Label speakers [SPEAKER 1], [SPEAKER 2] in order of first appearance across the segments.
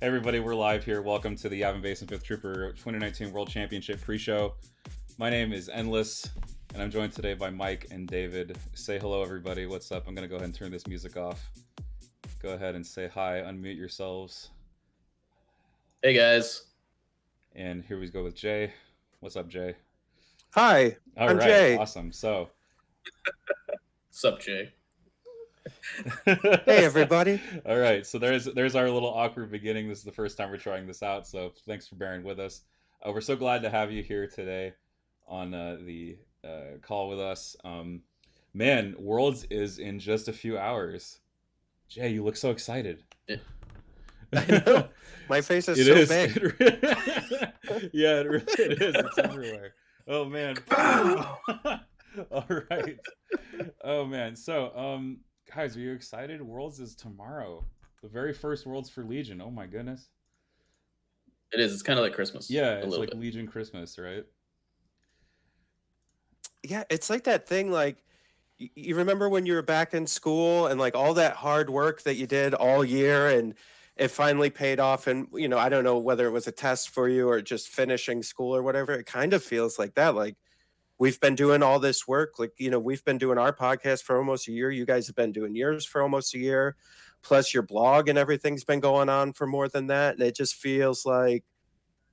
[SPEAKER 1] Hey everybody, we're live here. Welcome to the Yavin Basin 5th Trooper 2019 World Championship pre-show. My name is Endless, and I'm joined today by Mike and David. Say hello everybody, what's up? I'm going to go ahead and turn this music off. Go ahead and say hi, unmute yourselves.
[SPEAKER 2] Hey guys.
[SPEAKER 1] And here we go with Jay. What's up, Jay?
[SPEAKER 3] Hi, I'm Jay.
[SPEAKER 1] Awesome. So,
[SPEAKER 2] Sup, Jay?
[SPEAKER 3] Hey everybody.
[SPEAKER 1] All right, so there's our little awkward beginning. This is the first time we're trying this out, so thanks for bearing with us. We're so glad to have you here today on the call with us. Man, Worlds is in just a few hours. Jay, you look so excited.
[SPEAKER 3] I know. My face is big.
[SPEAKER 1] Yeah, it is. It's everywhere. Oh man. All right. Oh man. So, guys, are you excited? Worlds is tomorrow. The very first Worlds for Legion. Oh my goodness.
[SPEAKER 2] It is. It's kind of like Christmas.
[SPEAKER 1] Yeah, it's like Legion Christmas, right?
[SPEAKER 3] Yeah, it's like that thing, like, you remember when you were back in school and like all that hard work that you did all year and it finally paid off, and I don't know whether it was a test for you or just finishing school or whatever. It kind of feels like that. Like, we've been doing all this work. Like, we've been doing our podcast for almost a year. You guys have been doing yours for almost a year. Plus your blog and everything's been going on for more than that. And it just feels like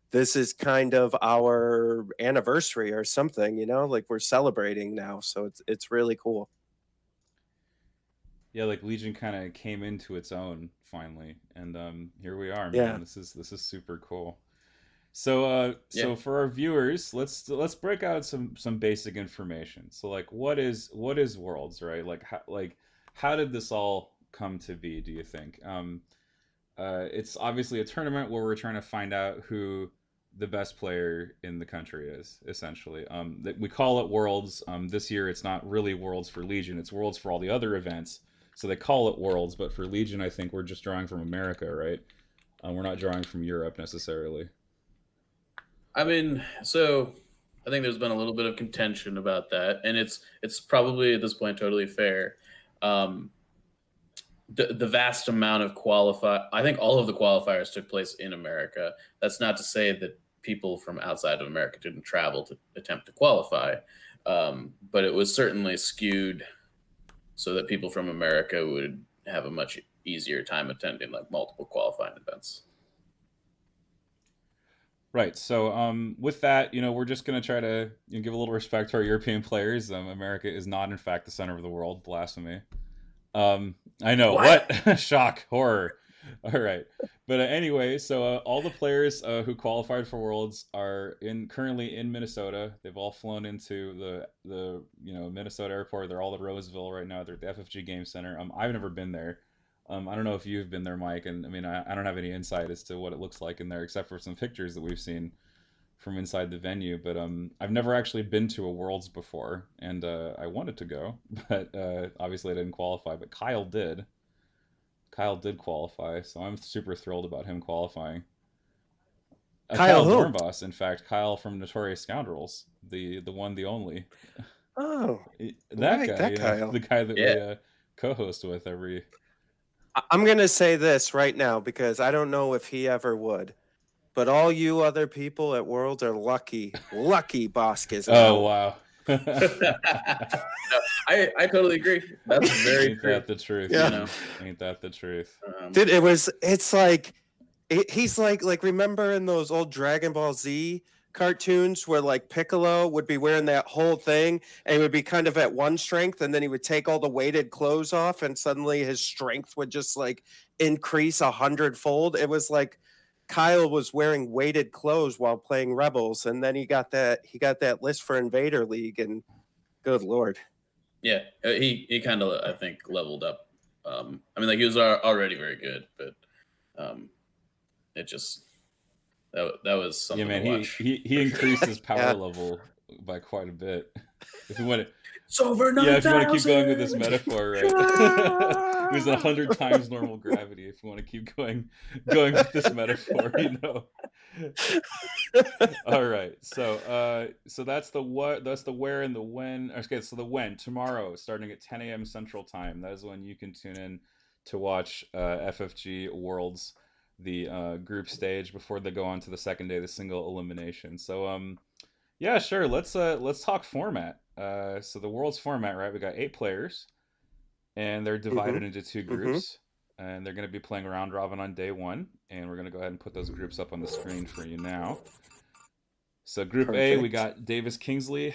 [SPEAKER 3] this is kind of our anniversary or something, like we're celebrating now. So it's really cool.
[SPEAKER 1] Yeah, like Legion kind of came into its own finally, and here we are, man.
[SPEAKER 3] Yeah.
[SPEAKER 1] This is super cool. So for our viewers, let's break out some basic information. So like, what is Worlds, right? Like how did this all come to be? Do you think? It's obviously a tournament where we're trying to find out who the best player in the country is, essentially. We call it Worlds. This year, it's not really Worlds for Legion. It's Worlds for all the other events. So they call it Worlds, but for Legion, I think we're just drawing from America, right? We're not drawing from Europe necessarily.
[SPEAKER 2] I mean, so I think there's been a little bit of contention about that, and it's probably at this point totally fair. The vast amount of I think all of the qualifiers took place in America. That's not to say that people from outside of America didn't travel to attempt to qualify, but it was certainly skewed so that people from America would have a much easier time attending like multiple qualifying events.
[SPEAKER 1] Right. So with that, we're just going to try to give a little respect to our European players. America is not, in fact, the center of the world. Blasphemy. I know. What? Shock. Horror. All right. But anyway, so all the players who qualified for Worlds are currently in Minnesota. They've all flown into the Minnesota airport. They're all at Roseville right now. They're at the FFG Game Center. I've never been there. I don't know if you've been there, Mike, and I mean, I don't have any insight as to what it looks like in there, except for some pictures that we've seen from inside the venue. But I've never actually been to a Worlds before, and I wanted to go, but obviously I didn't qualify. But Kyle did. Kyle did qualify, so I'm super thrilled about him qualifying. Kyle Dornbos, in fact, Kyle from Notorious Scoundrels, the one, the only.
[SPEAKER 3] Oh,
[SPEAKER 1] that guy,
[SPEAKER 3] Kyle,
[SPEAKER 1] the guy that we co-host with every.
[SPEAKER 3] I'm going to say this right now because I don't know if he ever would. But all you other people at Worlds are lucky Bosk is out.
[SPEAKER 1] Oh, wow.
[SPEAKER 2] No, I totally agree. That's very
[SPEAKER 1] Ain't that the truth?
[SPEAKER 3] Yeah.
[SPEAKER 1] Ain't that the truth?
[SPEAKER 3] Dude, it's like, he's like, remember in those old Dragon Ball Z cartoons where like Piccolo would be wearing that whole thing and he would be kind of at one strength and then he would take all the weighted clothes off and suddenly his strength would just like increase 100-fold. It was like Kyle was wearing weighted clothes while playing Rebels, and then he got that list for Invader League, and good Lord.
[SPEAKER 2] Yeah, he kind of, I think, leveled up. I mean, like, he was already very good, but it just that was something.
[SPEAKER 1] Yeah, man,
[SPEAKER 2] to watch.
[SPEAKER 1] He increased his power level by quite a bit. If you want to,
[SPEAKER 2] it's over 9,000.
[SPEAKER 1] Yeah, if you want to keep going with this metaphor, right? It was 100 times normal gravity. If you want to keep going with this metaphor, All right, so that's the what, that's the where and the when. Okay, so the when, tomorrow, starting at 10 a.m. Central Time. That is when you can tune in to watch FFG Worlds. the group stage before they go on to the second day, the single elimination. So yeah, sure. Let's talk format. So the world's format, right? We got 8 players, and they're
[SPEAKER 3] Mm-hmm.
[SPEAKER 1] divided into 2
[SPEAKER 3] Mm-hmm.
[SPEAKER 1] groups, and they're going to be playing round robin on day 1. And we're going to go ahead and put those groups up on the screen for you now. So Group A, we
[SPEAKER 3] Perfect.
[SPEAKER 1] got Davis Kingsley,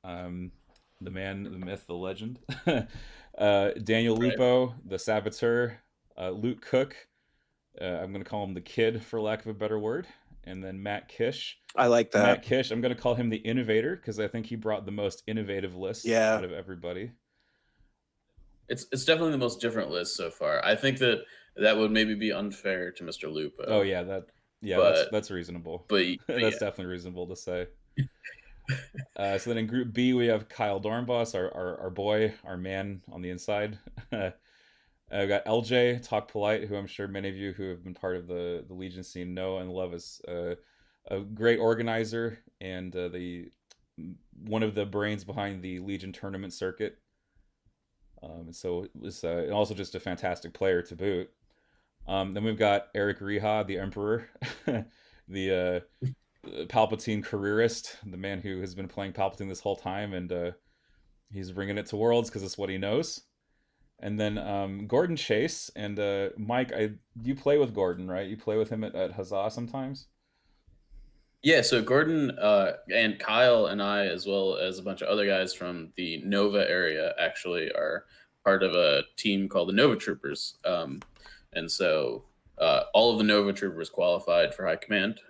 [SPEAKER 1] um, the man, the myth, the legend. Daniel
[SPEAKER 2] Right.
[SPEAKER 1] Lupo, the saboteur. Luke Cook, I'm going to call him the kid for lack of a better word. And then Matt Kish.
[SPEAKER 3] I like
[SPEAKER 1] Matt
[SPEAKER 3] that.
[SPEAKER 1] Kish, I'm going to call him the innovator because I think he brought the most innovative list
[SPEAKER 3] Yeah.
[SPEAKER 1] out of everybody.
[SPEAKER 2] It's definitely the most different list so far. I think that would maybe be unfair to Mr.
[SPEAKER 1] Oh
[SPEAKER 2] Lupo,
[SPEAKER 1] yeah,
[SPEAKER 2] but
[SPEAKER 1] that's reasonable.
[SPEAKER 2] but
[SPEAKER 1] That's definitely reasonable to say. So then in Group B we have Kyle Dornbos, our boy, our man on the inside. We got LJ Talk Polite, who I'm sure many of you who have been part of the Legion scene know and love as a great organizer and the one of the brains behind the Legion tournament circuit. And so it was and also just a fantastic player to boot. Then we've got Eric Riha, the Emperor, the Palpatine careerist, the man who has been playing Palpatine this whole time, and he's bringing it to Worlds because it's what he knows. And then Gordon Chase and Mike, you play with Gordon, right? You play with him at Huzzah sometimes.
[SPEAKER 2] yeah. So Gordon and Kyle and I, as well as a bunch of other guys from the Nova area, actually are part of a team called the Nova Troopers. And so all of the Nova Troopers qualified for High Command,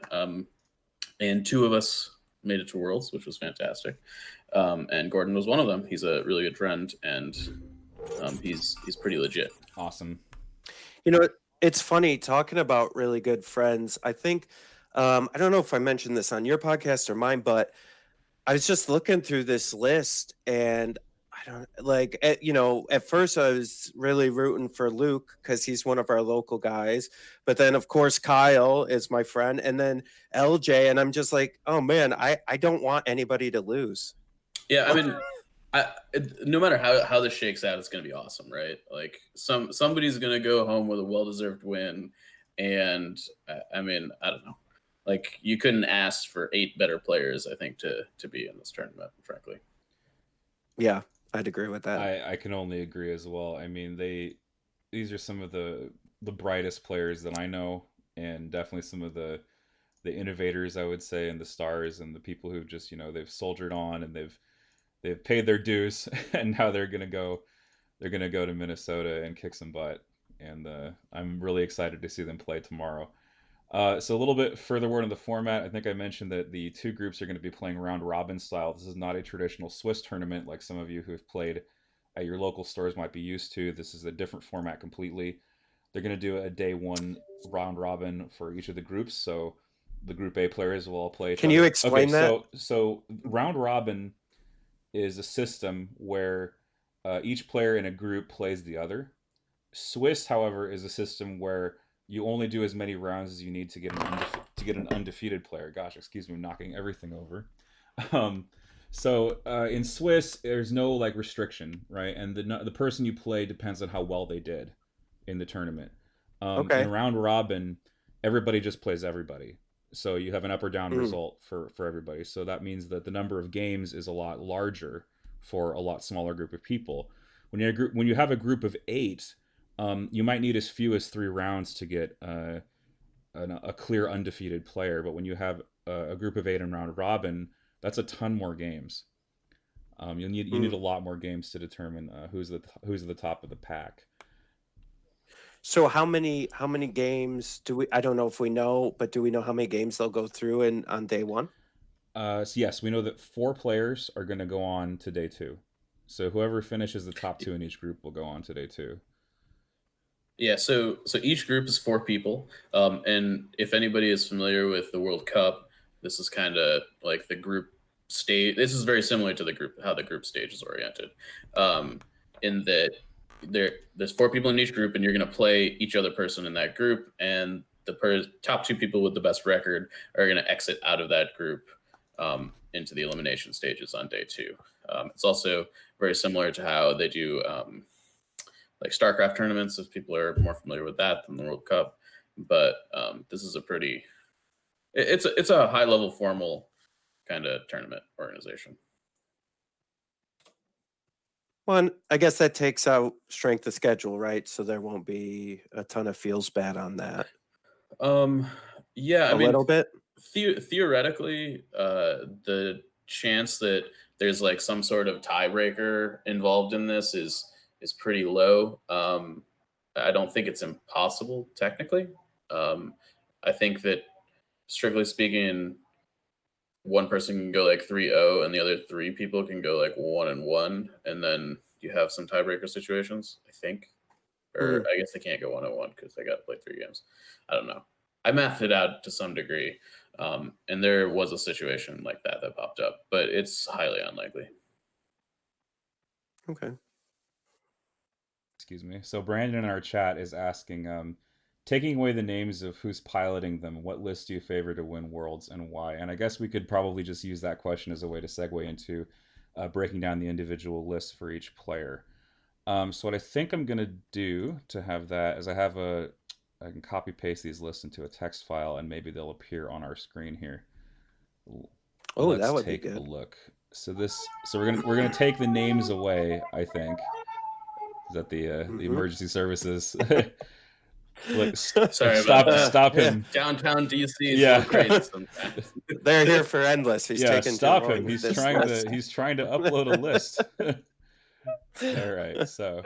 [SPEAKER 2] and 2 of us made it to Worlds, which was fantastic. And Gordon was one of them. He's a really good friend, and he's pretty legit.
[SPEAKER 1] Awesome.
[SPEAKER 3] You know, it's funny talking about really good friends. I think I don't know if I mentioned this on your podcast or mine, but I was just looking through this list and I don't like at first I was really rooting for Luke because he's one of our local guys, but then of course Kyle is my friend, and then LJ, and I'm just like, oh man, I don't want anybody to lose.
[SPEAKER 2] Yeah, I mean, no matter how this shakes out, it's going to be awesome, right? Like somebody's going to go home with a well-deserved win, and I mean, I don't know. Like you couldn't ask for 8 better players, I think, to be in this tournament, frankly.
[SPEAKER 3] Yeah, I'd agree with that.
[SPEAKER 1] I can only agree as well. I mean, these are some of the brightest players that I know, and definitely some of the innovators, I would say, and the stars and the people who've just they've soldiered on and they've paid their dues, and now they're gonna go to Minnesota and kick some butt, and I'm really excited to see them play tomorrow. So a little bit further word on the format. I think I mentioned that the 2 groups are going to be playing round robin style. This is not a traditional Swiss tournament like some of you who have played at your local stores might be used to. This is a different format completely. They're going to do a day 1 round robin for each of the groups. So the Group A players will all play each
[SPEAKER 3] Can you
[SPEAKER 1] other. Okay,
[SPEAKER 3] explain that?
[SPEAKER 1] so round robin is a system where each player in a group plays the other. Swiss, however, is a system where you only do as many rounds as you need to get an undefeated player. Gosh, excuse me, I'm knocking everything over. Um, in Swiss, there's no like restriction, right? And the person you play depends on how well they did in the tournament. In
[SPEAKER 3] Okay.
[SPEAKER 1] round robin, everybody just plays everybody. So you have an up or down
[SPEAKER 3] Mm,
[SPEAKER 1] result for everybody. So that means that the number of games is a lot larger for a lot smaller group of people. When you have a group of 8, you might need as few as 3 rounds to get a clear undefeated player. But when you have a group of 8 in round robin, that's a ton more games. You need
[SPEAKER 3] mm.
[SPEAKER 1] a lot more games to determine who's at the top of the pack.
[SPEAKER 3] So how many games do we? I don't know if we know, but do we know how many games they'll go through in on day 1?
[SPEAKER 1] So yes, we know that 4 players are going to go on to day 2. So whoever finishes the top 2 in each group will go on to day 2.
[SPEAKER 2] Yeah, so each group is 4 people, and if anybody is familiar with the World Cup, this is kind of like the group stage. This is very similar to the group how the group stage is oriented, in that there's 4 people in each group, and you're going to play each other person in that group, and the top 2 people with the best record are going to exit out of that group into the elimination stages on day 2. It's also very similar to how they do. Like StarCraft tournaments, if people are more familiar with that than the World Cup. but this is a pretty it's a high level formal kind of tournament organization.
[SPEAKER 3] Well, I guess that takes out strength of schedule, right? So there won't be a ton of feels bad on that.
[SPEAKER 2] Yeah, I
[SPEAKER 3] A
[SPEAKER 2] mean,
[SPEAKER 3] little bit.
[SPEAKER 2] theoretically, the chance that there's like some sort of tiebreaker involved in this is pretty low. I don't think it's impossible technically. I think that strictly speaking, one person can go like 3-0 and the other three people can go like 1-1, and then you have some tiebreaker situations, I think. Or I guess they can't go 1-1 because they got to play 3 games. I don't know. I mathed it out to some degree, and there was a situation like that popped up, but it's highly unlikely.
[SPEAKER 3] Okay.
[SPEAKER 1] Excuse me. So Brandon in our chat is asking, taking away the names of who's piloting them, what list do you favor to win Worlds and why? And I guess we could probably just use that question as a way to segue into breaking down the individual lists for each player. So what I think I'm gonna do to have that is I can copy paste these lists into a text file and maybe they'll appear on our screen here.
[SPEAKER 3] Oh,
[SPEAKER 1] Let's
[SPEAKER 3] that would be
[SPEAKER 1] take a
[SPEAKER 3] good.
[SPEAKER 1] look. So we're gonna take the names away, I think. Is that the emergency services? Look,
[SPEAKER 2] Sorry about that.
[SPEAKER 1] Stop him.
[SPEAKER 2] Downtown DC is a little crazy sometimes.
[SPEAKER 3] They're here for endless. He's taking
[SPEAKER 1] stop
[SPEAKER 3] too long
[SPEAKER 1] him.
[SPEAKER 3] with
[SPEAKER 1] He's
[SPEAKER 3] this
[SPEAKER 1] trying
[SPEAKER 3] list.
[SPEAKER 1] to upload a list. All right, so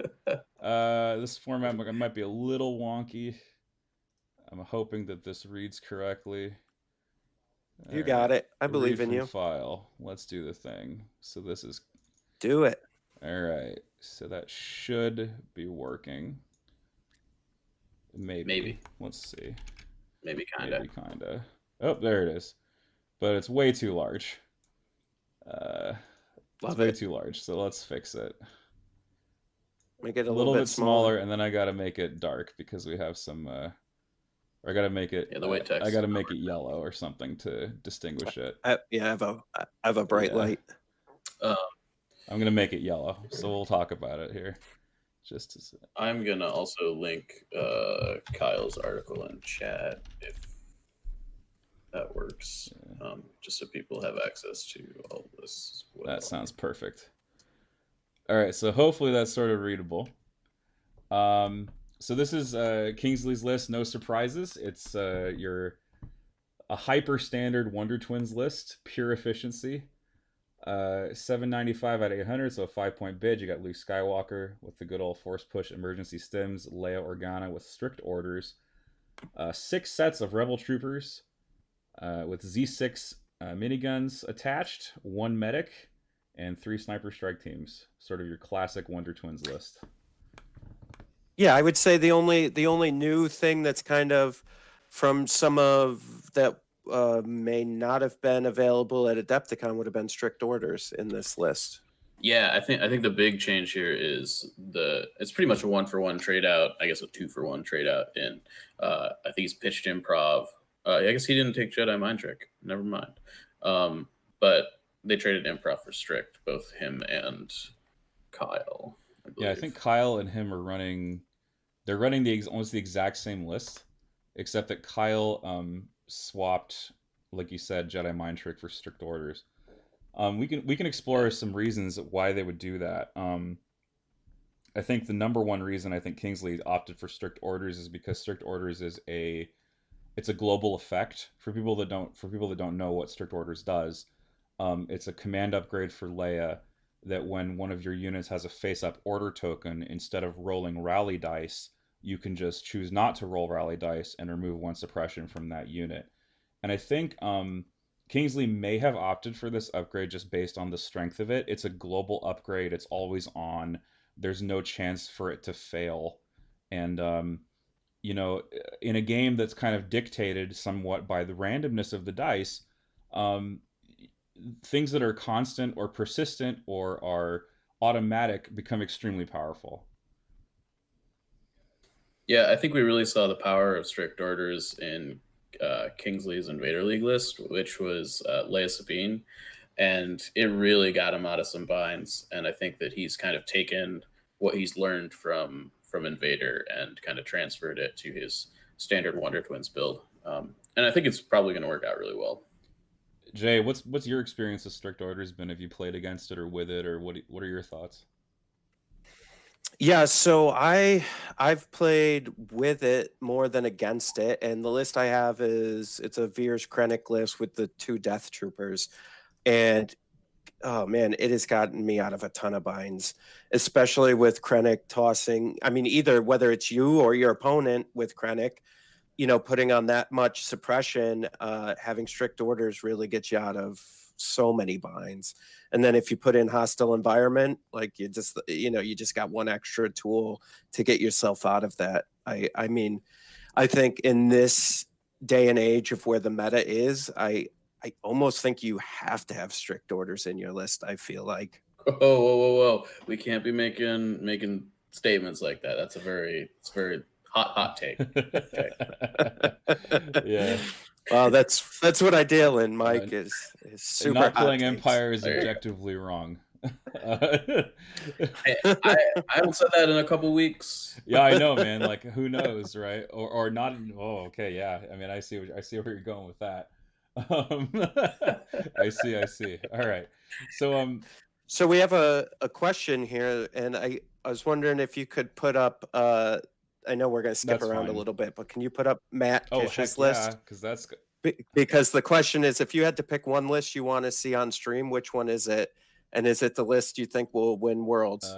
[SPEAKER 1] this format might be a little wonky. I'm hoping that this reads correctly.
[SPEAKER 3] You got it. I believe in you.
[SPEAKER 1] File. Let's do the thing. So this is.
[SPEAKER 3] Do it.
[SPEAKER 1] All right. So that should be working. Maybe. Let's see.
[SPEAKER 2] Maybe kinda.
[SPEAKER 1] Oh, there it is. But it's way too large. It's way too large. So let's fix it.
[SPEAKER 3] Make it a little bit
[SPEAKER 1] smaller, and then I gotta make it dark because we have some. I gotta make it.
[SPEAKER 2] The white text.
[SPEAKER 1] I gotta make it yellow or something to distinguish it.
[SPEAKER 3] I have a bright light.
[SPEAKER 1] I'm gonna make it yellow, so we'll talk about it here.
[SPEAKER 2] I'm gonna also link Kyle's article in chat if that works, just so people have access to all this.
[SPEAKER 1] That sounds perfect. All right, so hopefully that's sort of readable. So this is Kingsley's list, no surprises. It's a hyper standard Wonder Twins list, pure efficiency. 795 out of 800, so a 5-point bid. You got Luke Skywalker with the good old force push emergency stims, Leia Organa with strict orders, 6 sets of Rebel Troopers with Z6 miniguns attached, 1 medic, and 3 sniper strike teams. Sort of your classic Wonder Twins list.
[SPEAKER 3] Yeah, I would say the only new thing that's kind of from some of that may not have been available at Adepticon would have been strict orders in this list.
[SPEAKER 2] Yeah, I think the big change here is it's pretty much a 1-for-1 trade out. I guess a 2-for-1 trade out in I think he's pitched improv. I guess he didn't take Jedi Mind-Trick. Never mind. But they traded improv for strict, both him and Kyle.
[SPEAKER 1] I think Kyle and him are running. They're running almost the exact same list, except that Kyle swapped, like you said, Jedi Mind-Trick for strict orders. We can explore some reasons why they would do that. I think the number one reason I think Kingsley opted for strict orders is because strict orders is it's a global effect. For people that don't know what strict orders does, it's a command upgrade for Leia that when one of your units has a face-up order token, instead of rolling rally dice, you can just choose not to roll rally dice and remove 1 suppression from that unit. And I think Kingsley may have opted for this upgrade just based on the strength of it. It's a global upgrade. It's always on. There's no chance for it to fail. And, in a game that's kind of dictated somewhat by the randomness of the dice, things that are constant or persistent or are automatic become extremely powerful.
[SPEAKER 2] Yeah, I think we really saw the power of strict orders in Kingsley's Invader League list, which was Leia Sabine, and it really got him out of some binds. And I think that he's kind of taken what he's learned from Invader and kind of transferred it to his standard Wonder Twins build. And I think it's probably going to work out really well.
[SPEAKER 1] Jay, what's your experience with strict orders been? Have you played against it or with it, or what are your thoughts?
[SPEAKER 3] Yeah, so I've played with it more than against it, and the list I have is it's a Veers Krennic list with the 2 Death Troopers, and oh man, it has gotten me out of a ton of binds, especially with Krennic tossing. I mean, either whether it's you or your opponent with Krennic, putting on that much suppression, having strict orders really gets you out of so many binds. And then if you put in hostile environment, like you just got one extra tool to get yourself out of that. I mean, I think in this day and age of where the meta is, I almost think you have to have strict orders in your list. I feel like.
[SPEAKER 2] Whoa! We can't be making statements like that. It's a very hot take. Okay.
[SPEAKER 1] Yeah.
[SPEAKER 3] Well, that's what I deal in. Mike is super
[SPEAKER 1] not
[SPEAKER 3] hot
[SPEAKER 1] playing
[SPEAKER 3] takes.
[SPEAKER 1] Empire is objectively wrong.
[SPEAKER 2] I haven't said that in a couple weeks.
[SPEAKER 1] Yeah, I know, man. Like, who knows, right? Or not. Oh, okay, yeah. I mean, I see where you're going with that. I see. All right.
[SPEAKER 3] So we have a question here, and I was wondering if you could put up. I know we're going to skip around a little bit, but can you put up Matt Kish's list?
[SPEAKER 1] Yeah, because that's
[SPEAKER 3] because the question is, if you had to pick one list you want to see on stream, which one is it? And is it the list you think will win Worlds?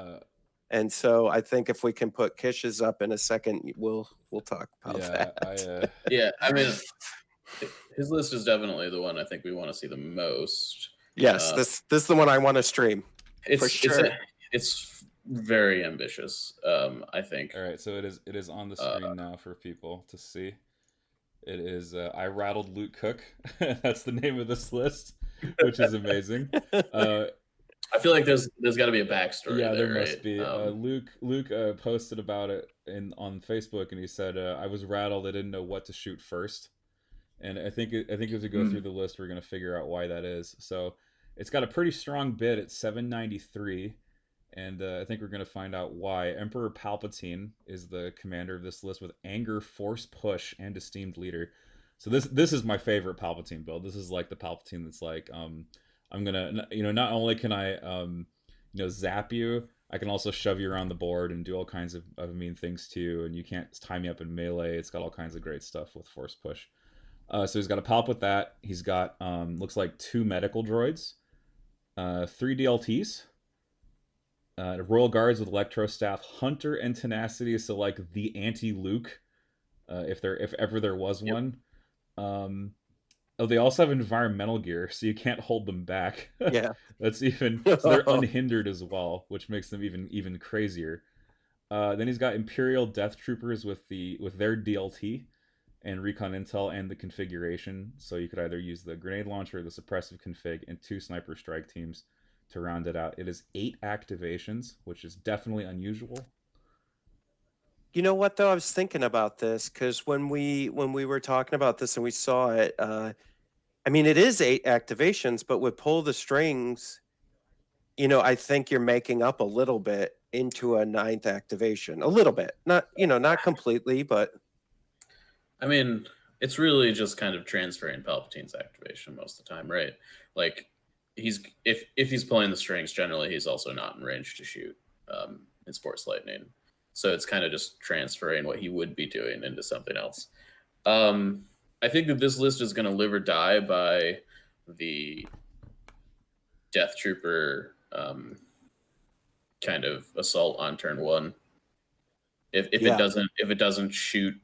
[SPEAKER 3] And so I think if we can put Kish's up in a second, we'll talk about that.
[SPEAKER 2] Yeah, I mean, his list is definitely the one I think we want to see the most.
[SPEAKER 3] Yes, this is the one I want to stream. For sure.
[SPEAKER 2] It's very ambitious, I think.
[SPEAKER 1] All right, so it is on the screen now for people to see. It is I Rattled Luke Cook. That's the name of this list, which is amazing.
[SPEAKER 2] I feel like there's got to be a backstory.
[SPEAKER 1] Yeah, there must
[SPEAKER 2] right?
[SPEAKER 1] be. Luke posted about it on Facebook, and he said, "I was rattled. I didn't know what to shoot first." And I think as we go through the list, we're going to figure out why that is. So it's got a pretty strong bid at 793, and I think we're going to find out why. Emperor Palpatine is the commander of this list with Anger, Force Push, and Esteemed Leader. So this is my favorite Palpatine build. This is like the Palpatine that's like, I'm gonna, not only can I, zap you, I can also shove you around the board and do all kinds of mean things to you, and you can't tie me up in melee. It's got all kinds of great stuff with Force Push. So he's got a Palp with that. He's got, looks like 2 medical droids, 3 DLTs, Royal Guards with Electro Staff, Hunter and Tenacity, so like the anti-Luke, if ever there was one. They also have environmental gear, so you can't hold them back.
[SPEAKER 3] Yeah.
[SPEAKER 1] That's even, so they're unhindered as well, which makes them even crazier. Then he's got Imperial Death Troopers with their DLT and Recon Intel and the configuration, so you could either use the grenade launcher or the suppressive config and 2 sniper strike teams to round it out. It is 8 activations, which is definitely unusual.
[SPEAKER 3] You know what, though? I was thinking about this because when we were talking about this and we saw it, I mean, it is 8 activations, but with Pull the Strings, I think you're making up a little bit into a 9th activation. A little bit. Not completely, but...
[SPEAKER 2] I mean, it's really just kind of transferring Palpatine's activation most of the time, right? Like, if he's pulling the strings, generally he's also not in range to shoot. It's Force Lightning. So it's kind of just transferring what he would be doing into something else. I think that this list is going to live or die by the Death Trooper kind of assault on turn 1. If it doesn't shoot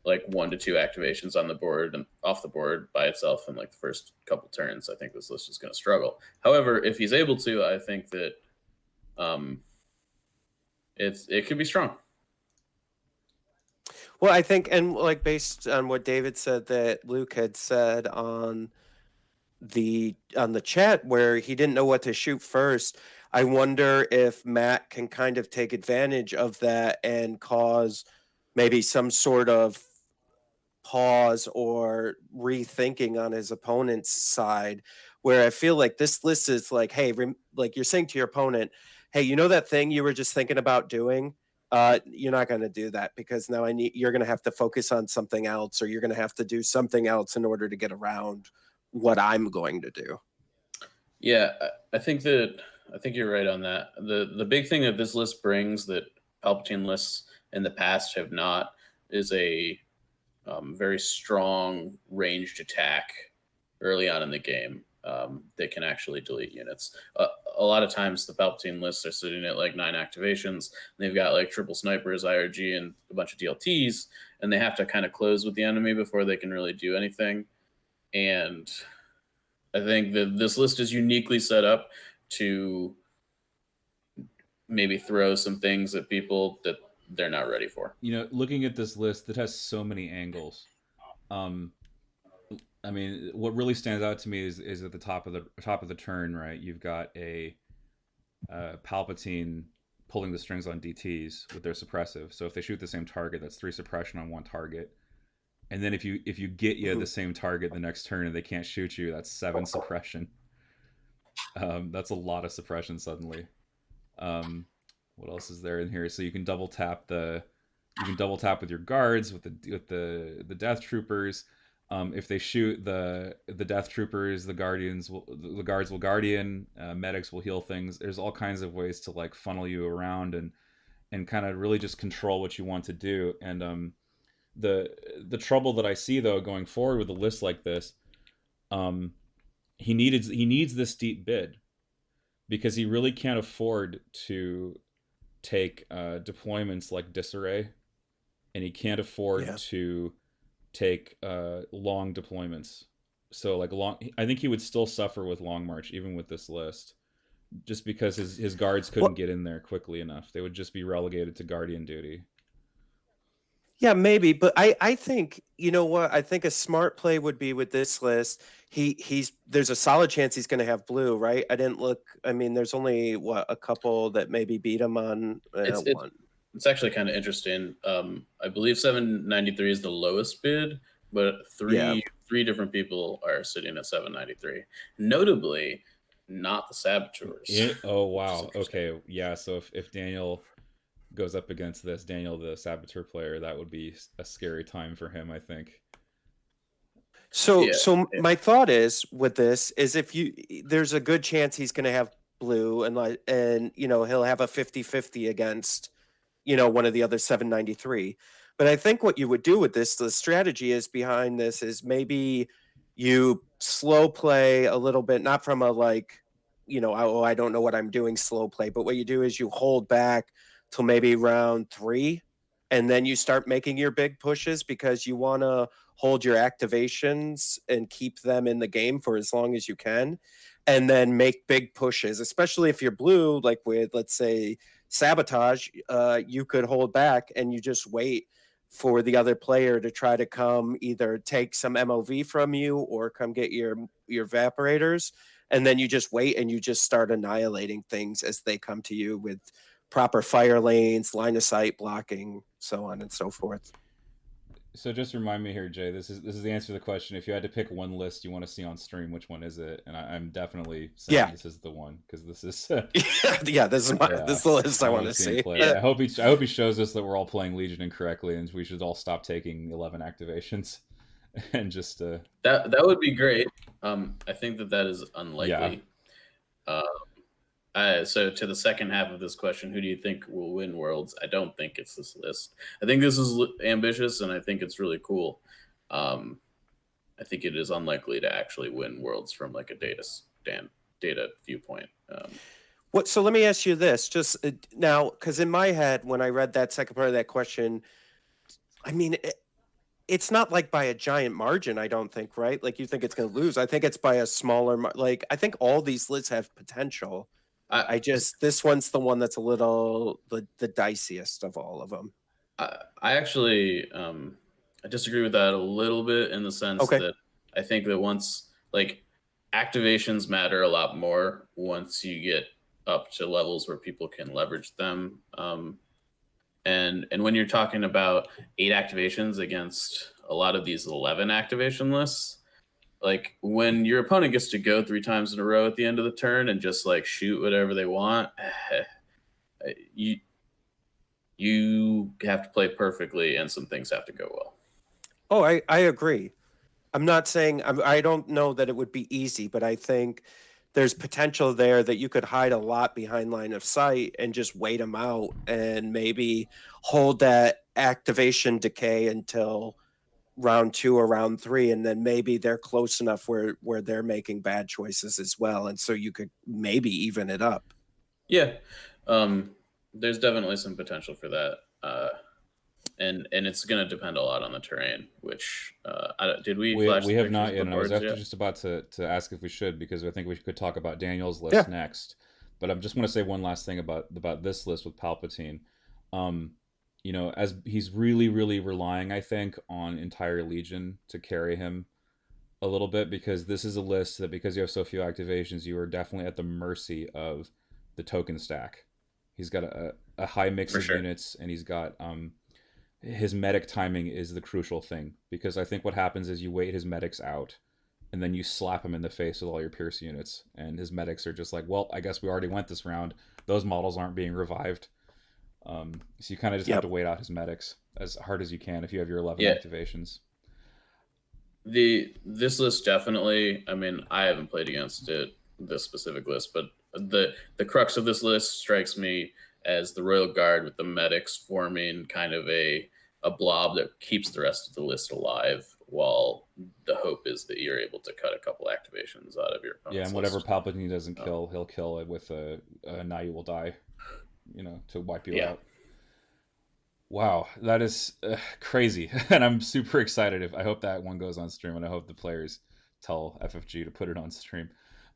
[SPEAKER 2] like 1 to 2 activations on the board and off the board by itself in like the first couple turns, I think this list is going to struggle. However, if he's able to, I think that it could be strong.
[SPEAKER 3] Well, I think, and like based on what David said that Luke had said on the chat where he didn't know what to shoot first, I wonder if Matt can kind of take advantage of that and cause maybe some sort of pause or rethinking on his opponent's side, where I feel like this list is like, hey, like you're saying to your opponent, hey, that thing you were just thinking about doing? You're not going to do that because now you're going to have to focus on something else, or you're going to have to do something else in order to get around what I'm going to do.
[SPEAKER 2] Yeah, I think you're right on that. The big thing that this list brings that Palpatine lists in the past have not is a very strong ranged attack early on in the game that can actually delete units. A lot of times the Palpatine lists are sitting at like 9 activations. They've got like triple snipers, IRG, and a bunch of DLTs, and they have to kind of close with the enemy before they can really do anything. And I think that this list is uniquely set up to maybe throw some things at people that they're not ready for.
[SPEAKER 1] Looking at this list that has so many angles, I mean, what really stands out to me is at the top of the turn, right? You've got a Palpatine pulling the strings on DTs with their suppressive. So if they shoot the same target, that's 3 suppression on one target. And then if you get the same target the next turn and they can't shoot you, that's 7 suppression. That's a lot of suppression suddenly. What else is there in here? So you can double tap with your guards with the Death Troopers. If they shoot the Death Troopers, the guards will guardian, medics will heal things. There's all kinds of ways to like funnel you around and kind of really just control what you want to do. And the trouble that I see though going forward with a list like this, he needs this deep bid because he really can't afford to take deployments like Disarray, and he can't afford to take long deployments. So like I think he would still suffer with Long March even with this list, just because his guards couldn't get in there quickly enough. They would just be relegated to guardian duty.
[SPEAKER 3] Yeah, maybe, but I think, you know what? I think a smart play would be with this list. There's a solid chance he's going to have blue, right? I didn't look. I mean, there's only a couple that maybe beat him on one.
[SPEAKER 2] It's actually kind of interesting. I believe 793 is the lowest bid, but three different people are sitting at 793. Notably, not the Saboteurs.
[SPEAKER 1] Oh wow. Okay. Yeah. So if Daniel goes up against Daniel, the Saboteur player, that would be a scary time for him, I think.
[SPEAKER 3] So my thought is with this is there's a good chance he's going to have blue and he'll have a 50-50 against one of the other 793. But I think what you would do with this, the strategy is behind this is maybe you slow play a little bit, not from a like, I don't know what I'm doing slow play, but what you do is you hold back till maybe round 3, and then you start making your big pushes because you want to hold your activations and keep them in the game for as long as you can, and then make big pushes, especially if you're blue, like with, let's say, Sabotage. You could hold back and you just wait for the other player to try to come either take some MOV from you or come get your evaporators, and then you just wait and you just start annihilating things as they come to you with proper fire lanes, line of sight blocking, so on and so forth.
[SPEAKER 1] So just remind me here, Jay, this is the answer to the question. If you had to pick one list you want to see on stream, which one is it? And I'm definitely saying this is the one, because this is
[SPEAKER 3] this is the list I want to see.
[SPEAKER 1] I hope he shows us that we're all playing Legion incorrectly and we should all stop taking 11 activations and just
[SPEAKER 2] that would be great. I think that is unlikely. So to the second half of this question, who do you think will win Worlds? I don't think it's this list. I think this is ambitious, and I think it's really cool. I think it is unlikely to actually win Worlds from like a data viewpoint.
[SPEAKER 3] So let me ask you this, just now, because in my head, when I read that second part of that question, I mean, it's not like by a giant margin, I don't think, right? Like you think it's going to lose. I think it's by a smaller, I think all these lists have potential. This one's the one that's a little the diciest of all of them.
[SPEAKER 2] I actually I disagree with that a little bit in the sense that I think that once like activations matter a lot more once you get up to levels where people can leverage them. And when you're talking about 8 activations against a lot of these 11 activation lists, like when your opponent gets to go 3 times in a row at the end of the turn and just like shoot whatever they want, you have to play perfectly and some things have to go well.
[SPEAKER 3] Oh, I agree. I'm not saying I don't know that it would be easy, but I think there's potential there that you could hide a lot behind line of sight and just wait them out and maybe hold that activation decay until round 2 or round 3, and then maybe they're close enough where they're making bad choices as well, and so you could maybe even it up.
[SPEAKER 2] Yeah. There's definitely some potential for that. And it's going to depend a lot on the terrain, which did we flash
[SPEAKER 1] We
[SPEAKER 2] the
[SPEAKER 1] have
[SPEAKER 2] pictures
[SPEAKER 1] not
[SPEAKER 2] of
[SPEAKER 1] yet,
[SPEAKER 2] the
[SPEAKER 1] and I was
[SPEAKER 2] boards
[SPEAKER 1] actually
[SPEAKER 2] yet?
[SPEAKER 1] just about to ask if we should, because I think we could talk about Daniel's
[SPEAKER 3] Yeah.
[SPEAKER 1] list next. But I just want to say one last thing about this list with Palpatine. Um, as he's really relying, I think, on entire Legion to carry him a little bit, because this is a list that, because you have so few activations, you are definitely at the mercy of the token stack. He's got a high mix
[SPEAKER 2] For
[SPEAKER 1] of
[SPEAKER 2] sure.
[SPEAKER 1] units, and he's got his medic timing is the crucial thing, because I think what happens is you wait his medics out and then you slap him in the face with all your Pierce units, and his medics are just like, well, I guess we already went this round. Those models aren't being revived. So you kind of just have to
[SPEAKER 3] Yep.
[SPEAKER 1] wait out his medics as hard as you can if you have your 11
[SPEAKER 2] Yeah.
[SPEAKER 1] activations.
[SPEAKER 2] This list definitely, I mean, I haven't played against this specific list, but the crux of this list strikes me as the Royal Guard with the medics forming kind of a blob that keeps the rest of the list alive, while the hope is that you're able to cut a couple activations out of your
[SPEAKER 1] Yeah,
[SPEAKER 2] opponent's
[SPEAKER 1] and whatever
[SPEAKER 2] list.
[SPEAKER 1] Palpatine doesn't kill, he'll kill it with a now you will die, to wipe you
[SPEAKER 2] Yeah.
[SPEAKER 1] out. Wow, that is crazy, and I'm super excited. If I hope that one goes on stream, and I hope the players tell FFG to put it on stream.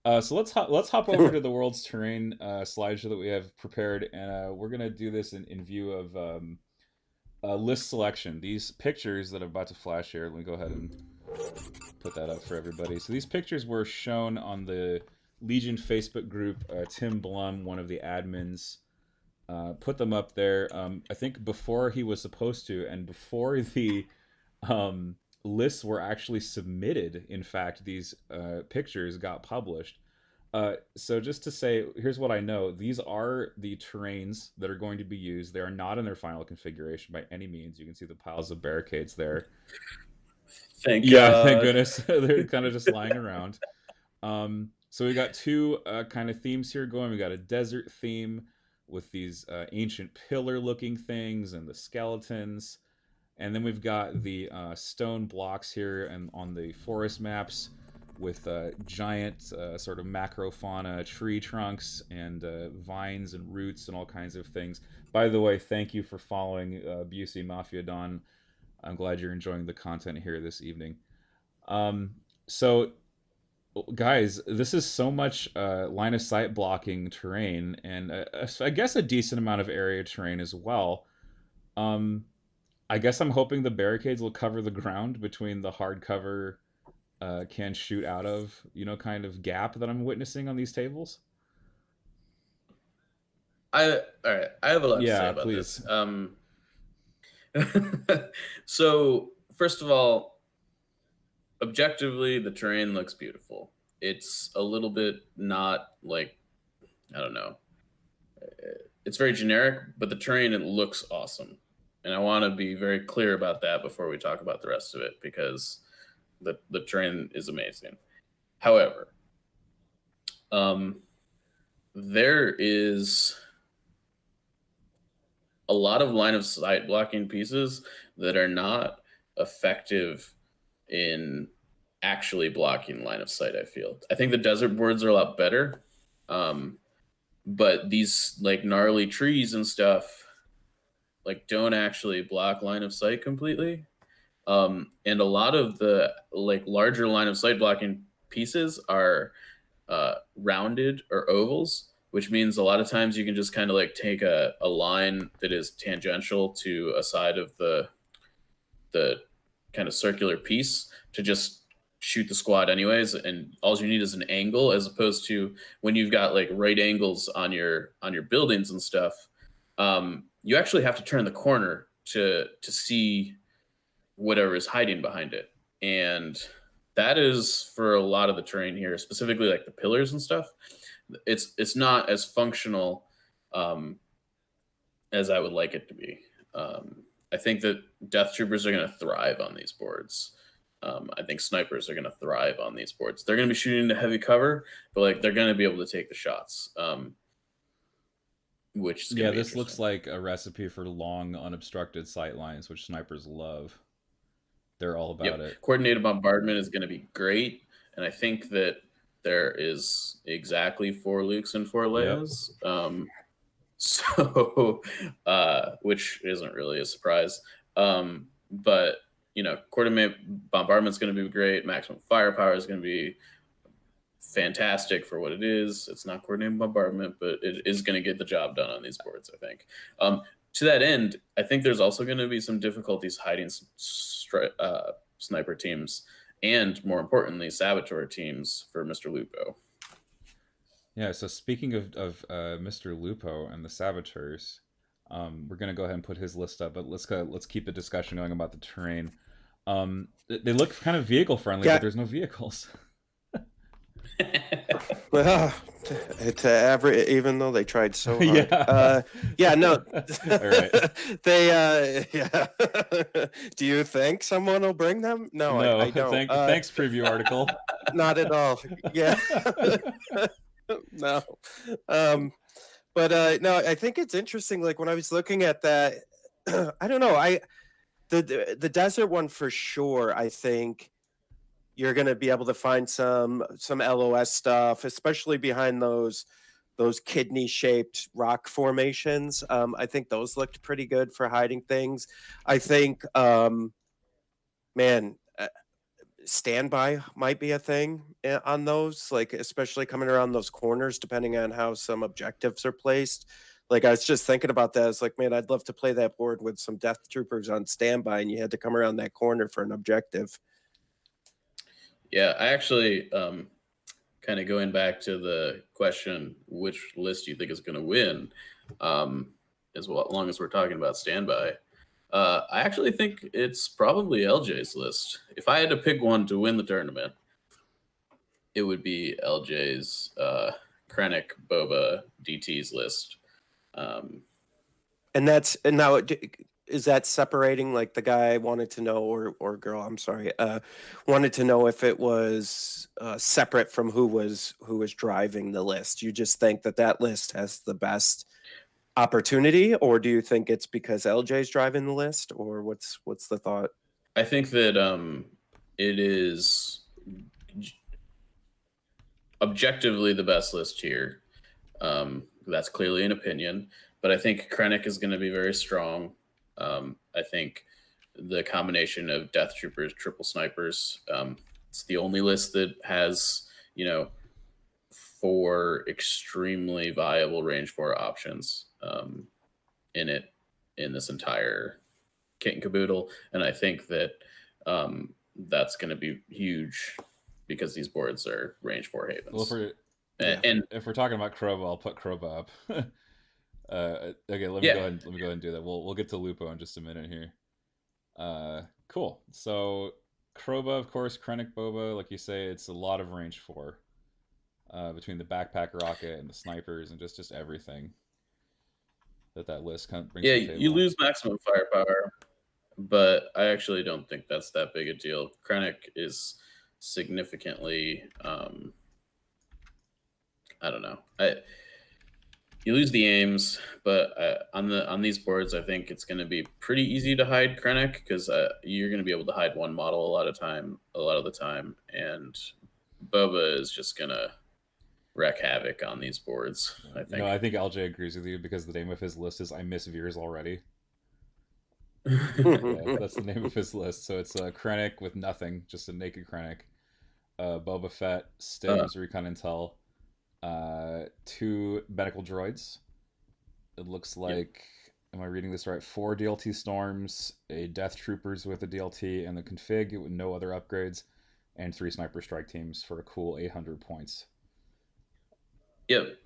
[SPEAKER 1] So let's hop over to the world's terrain slideshow that we have prepared, and we're gonna do this in view of list selection. These pictures that I'm about to flash here. Let me go ahead and put that up for everybody. So these pictures were shown on the Legion Facebook group. Tim Blum, one of the admins, put them up there. I think before he was supposed to, and before the lists were actually submitted. In fact, these pictures got published. So just to say, here's what I know: these are the terrains that are going to be used. They are not in their final configuration by any means. You can see the piles of barricades there.
[SPEAKER 2] Thank
[SPEAKER 1] Yeah, thank
[SPEAKER 2] God.
[SPEAKER 1] goodness. They're kind of just lying around. So we got two kind of themes here going. We got a desert theme with these ancient pillar-looking things and the skeletons, and then we've got the stone blocks here and on the forest maps with giant sort of macrofauna tree trunks and vines and roots and all kinds of things. By the way, thank you for following Busey Mafia Don. I'm glad you're enjoying the content here this evening. So guys, this is so much line of sight blocking terrain, and I guess a decent amount of area terrain as well. Um, I guess I'm hoping the barricades will cover the ground between the hardcover can shoot out of, kind of gap that I'm witnessing on these tables.
[SPEAKER 2] All right. I have a lot to say
[SPEAKER 1] Yeah,
[SPEAKER 2] about
[SPEAKER 1] please.
[SPEAKER 2] this. So first of all, objectively, the terrain looks beautiful. It's a little bit not like, I don't know. It's very generic, but the terrain, it looks awesome. And I want to be very clear about that before we talk about the rest of it, because the terrain is amazing. However, there is a lot of line of sight blocking pieces that are not effective in actually blocking line of sight. I think the desert boards are a lot better, but these like gnarly trees and stuff like don't actually block line of sight completely. And a lot of the like larger line of sight blocking pieces are rounded or ovals, which means a lot of times you can just kind of like take a line that is tangential to a side of the kind of circular piece to just shoot the squad anyways, and all you need is an angle, as opposed to when you've got like right angles on your buildings and stuff. You actually have to turn the corner to see whatever is hiding behind it, and that is for a lot of the terrain here, specifically like the pillars and stuff. It's not as functional, um, as I would like it to be. I think that Death Troopers are going to thrive on these boards. I think snipers are going to thrive on these boards. They're going to be shooting into heavy cover, but like they're going to be able to take the shots, which is going
[SPEAKER 1] Yeah,
[SPEAKER 2] to be
[SPEAKER 1] this looks
[SPEAKER 2] interesting.
[SPEAKER 1] like a recipe for long, unobstructed sight lines, which snipers love. They're all about
[SPEAKER 2] Yep,
[SPEAKER 1] it.
[SPEAKER 2] coordinated bombardment is going to be great, and I think that there is exactly 4 Lukes and 4 Leias. So, which isn't really a surprise. But coordinate bombardment is going to be great. Maximum firepower is going to be fantastic for what it is. It's not coordinated bombardment, but it is going to get the job done on these boards, I think. To that end, I think there's also going to be some difficulties hiding sniper teams and, more importantly, saboteur teams for Mr. Lupo.
[SPEAKER 1] Yeah, so speaking of Mr. Lupo and the saboteurs, we're gonna go ahead and put his list up, but let's keep the discussion going about the terrain. They look kind of vehicle friendly,
[SPEAKER 3] Yeah.
[SPEAKER 1] but there's no vehicles.
[SPEAKER 3] Well, to average, even though they tried so hard.
[SPEAKER 1] Yeah.
[SPEAKER 3] No.
[SPEAKER 1] All right.
[SPEAKER 3] They, yeah. Do you think someone will bring them? No,
[SPEAKER 1] No,
[SPEAKER 3] I don't.
[SPEAKER 1] Thanks, preview article.
[SPEAKER 3] Not at all. Yeah. No. But no, I think it's interesting. Like when I was looking at that, I don't know. The desert one for sure. I think you're going to be able to find some LOS stuff, especially behind those kidney shaped rock formations. I think those looked pretty good for hiding things. I think, man, standby might be a thing on those, like especially coming around those corners, depending on how some objectives are placed. Like I was just thinking about that. It's like, man, I'd love to play that board with some death troopers on standby, and you had to come around that corner for an objective.
[SPEAKER 2] Yeah, I actually kind of going back to the question, which list do you think is going to win? As long as we're talking about standby, I actually think it's probably LJ's list. If I had to pick one to win the tournament, it would be LJ's Krennic, Boba, DT's list.
[SPEAKER 3] And now, is that separating, like the guy wanted to know, or girl, I'm sorry, wanted to know if it was separate from who was driving the list? You just think that list has the best opportunity, or do you think it's because LJ's driving the list, or what's the thought?
[SPEAKER 2] I think that it is objectively the best list here. That's clearly an opinion, but I think Krennic is going to be very strong. I think the combination of Death Troopers, triple snipers, it's the only list that has 4 extremely viable range 4 options in it, in this entire kit and caboodle. And I think that that's going to be huge because these boards are range 4 havens.
[SPEAKER 1] Well, if we're talking about Kroba, I'll put Kroba up. Okay, let me go ahead and do that. We'll get to Lupo in just a minute here. Cool. So Kroba, of course, Krennic, Boba, like you say, it's a lot of range 4 between the backpack rocket and the snipers and just everything that list kind of brings to the table.
[SPEAKER 2] You lose maximum firepower, but I actually don't think that's that big a deal. Krennic is significantly I don't know. You lose the aims, but on these boards, I think it's going to be pretty easy to hide Krennic because you're going to be able to hide one model a lot of the time, and Boba is just going to wreak havoc on these boards. I think.
[SPEAKER 1] I think LJ agrees with you because the name of his list is "I Miss Veers Already." That's the name of his list. So it's Krennic with nothing, just a naked Krennic. Boba Fett, Stims, Recon Intel. 2 medical droids. It looks like, am I reading this right? 4 DLT Storms, a Death Troopers with a DLT, and the config with no other upgrades, and 3 Sniper Strike teams for a cool 800 points.
[SPEAKER 2] Yep.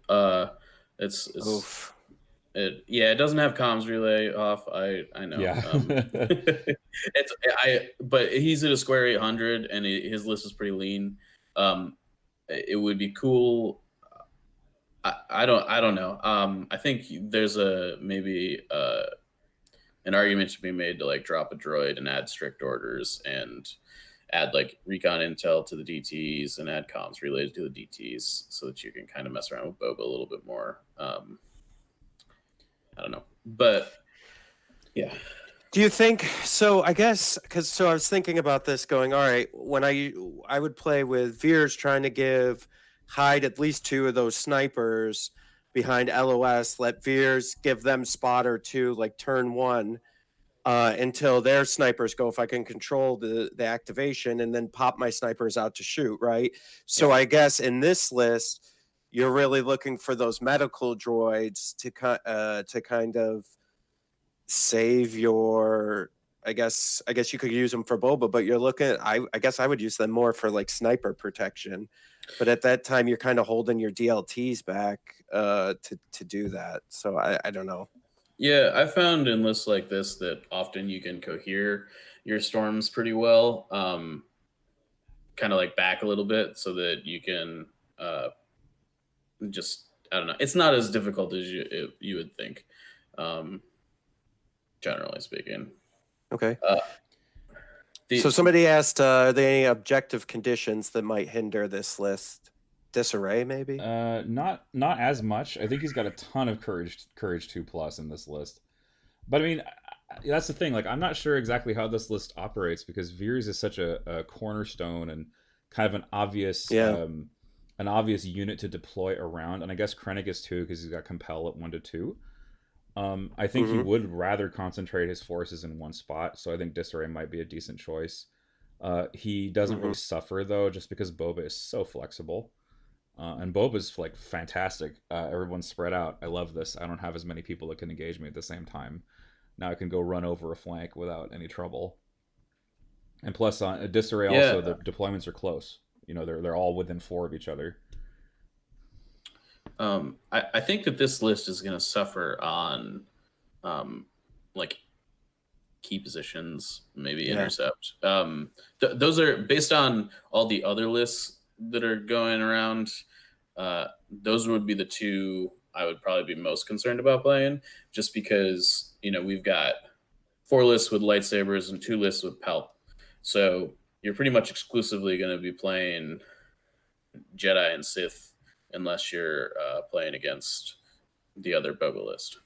[SPEAKER 2] It doesn't have comms relay off. I know.
[SPEAKER 1] Yeah.
[SPEAKER 2] But he's at a square 800, and his list is pretty lean. It would be cool. I don't know. I think there's a maybe an argument to be made to like drop a droid and add strict orders and add like recon intel to the DTs and add comms related to the DTs so that you can kind of mess around with Boba a little bit more. I don't know, but yeah.
[SPEAKER 3] Do you think so? I guess because I was thinking about this, going, all right, when I would play with Veers, trying to give Hyde at least two of those snipers behind LOS, let Veers give them spot or two, like turn one, until their snipers go. If I can control the activation, and then pop my snipers out to shoot, right? So
[SPEAKER 2] Yeah.
[SPEAKER 3] I guess in this list, you're really looking for those medical droids to kind of save your. I guess you could use them for Boba, but you're looking at, I guess I would use them more for like sniper protection. But at that time, you're kind of holding your DLTs back to do that. So I don't know.
[SPEAKER 2] Yeah, I found in lists like this that often you can cohere your storms pretty well, kind of like back a little bit so that you can just, I don't know. It's not as difficult as you would think, um, generally speaking.
[SPEAKER 3] Okay.
[SPEAKER 2] Uh,
[SPEAKER 3] So somebody asked, are there any objective conditions that might hinder this list? Disarray, maybe?
[SPEAKER 1] Not as much. I think he's got a ton of courage 2+ in this list. But I mean, that's the thing. Like, I'm not sure exactly how this list operates because Veers is such a cornerstone and kind of an obvious unit to deploy around. And I guess Krennic is too because he's got compel at 1 to 2. I think he would rather concentrate his forces in one spot, so I think Disarray might be a decent choice. He doesn't really suffer though, just because Boba is so flexible. And Boba's like fantastic. Everyone's spread out. I love this. I don't have as many people that can engage me at the same time. Now I can go run over a flank without any trouble. And plus, on Disarray also, the deployments are close. You know, they're all within 4 of each other.
[SPEAKER 2] I think that this list is going to suffer on like key positions, maybe intercept. Those are based on all the other lists that are going around. Those would be the two I would probably be most concerned about playing, just because, you know, we've got 4 lists with lightsabers and 2 lists with Palp. So you're pretty much exclusively going to be playing Jedi and Sith unless you're playing against the other Boba list.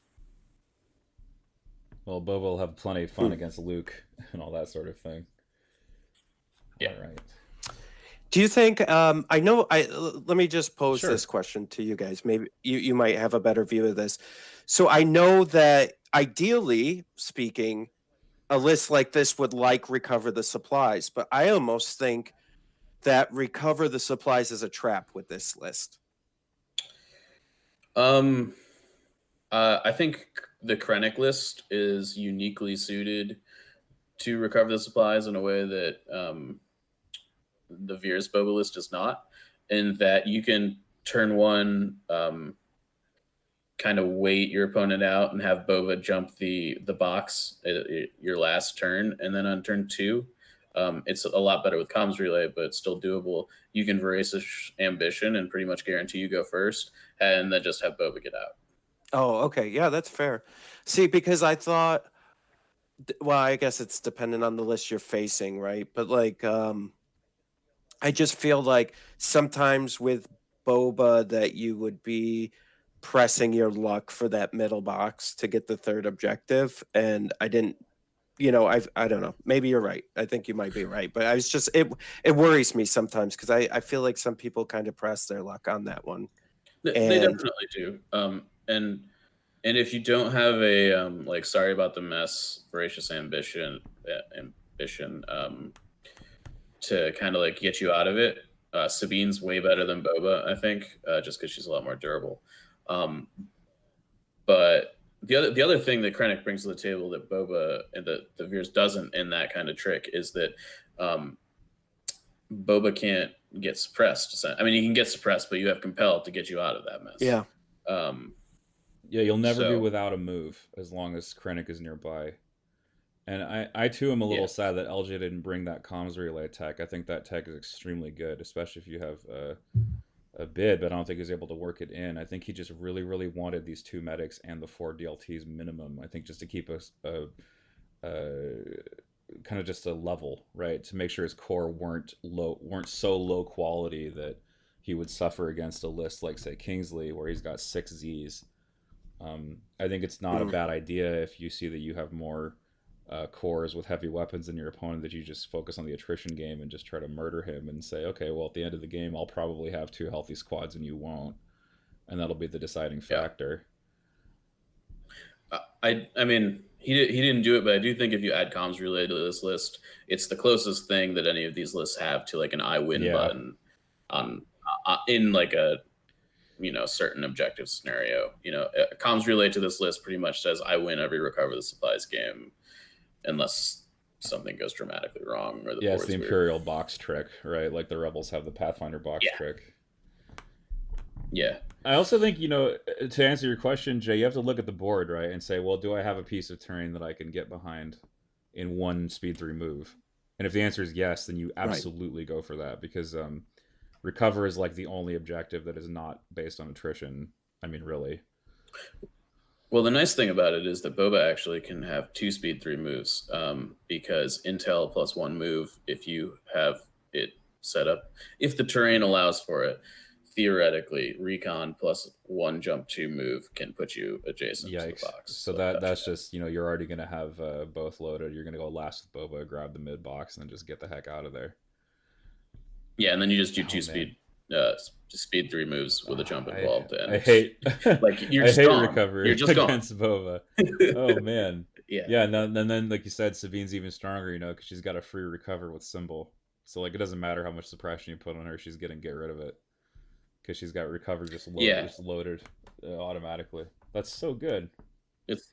[SPEAKER 1] Well, Boba will have plenty of fun against Luke and all that sort of thing.
[SPEAKER 2] Yeah.
[SPEAKER 1] All right.
[SPEAKER 3] Do you think? Let me just pose this question to you guys. Maybe you might have a better view of this. So I know that ideally speaking, a list like this would like recover the supplies, but I almost think that recover the supplies is a trap with this list.
[SPEAKER 2] I think the Krennic list is uniquely suited to recover the supplies in a way that the Veers Boba list is not, in that you can turn 1, kind of wait your opponent out and have Boba jump the box your last turn, and then on turn 2, it's a lot better with comms relay, but it's still doable. You can Voracious Ambition and pretty much guarantee you go first, and then just have Boba get out.
[SPEAKER 3] Oh, okay. Yeah, that's fair. See, because I thought, well, I guess it's dependent on the list you're facing, right? But like, I just feel like sometimes with Boba that you would be pressing your luck for that middle box to get the third objective, and I didn't. I don't know. Maybe you're right. I think you might be right, but I was just it worries me sometimes because I feel like some people kind of press their luck on that one.
[SPEAKER 2] They definitely do. And if you don't have a like sorry about the mess, voracious ambition to kind of like get you out of it, Sabine's way better than Boba, I think, just because she's a lot more durable. But the other thing that Krennic brings to the table that Boba and the Veers doesn't in that kind of trick is that Boba can't get suppressed. I mean, he can get suppressed, but you have compelled to get you out of that mess.
[SPEAKER 3] Yeah.
[SPEAKER 1] Yeah, you'll never be without a move as long as Krennic is nearby. And I too am a little sad that LJ didn't bring that comms relay tech. I think that tech is extremely good, especially if you have a bid, but I don't think he was able to work it in. I think he just really, really wanted these 2 medics and the 4 DLTs minimum. I think just to keep us kind of just a level, right? To make sure his core weren't so low quality that he would suffer against a list like say Kingsley, where he's got 6 Z's. I think it's not a bad idea if you see that you have more cores with heavy weapons than your opponent, that you just focus on the attrition game and just try to murder him and say, okay, well, at the end of the game, I'll probably have 2 healthy squads and you won't, and that'll be the deciding factor.
[SPEAKER 2] I mean, he didn't do it, but I do think if you add comms relay to this list, it's the closest thing that any of these lists have to like an I win button on in like a certain objective scenario. Comms relay to this list pretty much says I win every recover the supplies game, unless something goes dramatically wrong or the
[SPEAKER 1] it's
[SPEAKER 2] board's
[SPEAKER 1] the Imperial box trick, right? Like the Rebels have the Pathfinder box trick.
[SPEAKER 2] Yeah.
[SPEAKER 1] I also think, to answer your question, Jay, you have to look at the board, right, and say, well, do I have a piece of terrain that I can get behind in 1 speed 3 move? And if the answer is yes, then you absolutely go for that, because recover is like the only objective that is not based on attrition. I mean, really.
[SPEAKER 2] Well, the nice thing about it is that Boba actually can have 2 speed 3 moves, because intel plus 1 move, if you have it set up, if the terrain allows for it, theoretically, recon plus 1 jump 2 move can put you adjacent to the box.
[SPEAKER 1] So that's just, you're already going to have both loaded. You're going to go last with Boba, grab the mid box, and then just get the heck out of there.
[SPEAKER 2] Yeah, and then you just do 2 speed 3 moves with a jump involved.
[SPEAKER 1] I hate
[SPEAKER 2] like you're
[SPEAKER 1] I
[SPEAKER 2] just
[SPEAKER 1] hate
[SPEAKER 2] gone.
[SPEAKER 1] recovery
[SPEAKER 2] You're just
[SPEAKER 1] against Boba. Oh man.
[SPEAKER 2] Yeah.
[SPEAKER 1] And then like you said, Sabine's even stronger, because she's got a free recover with symbol. So like it doesn't matter how much suppression you put on her, she's gonna get rid of it, because she's got recover just loaded automatically. That's so good.
[SPEAKER 2] It's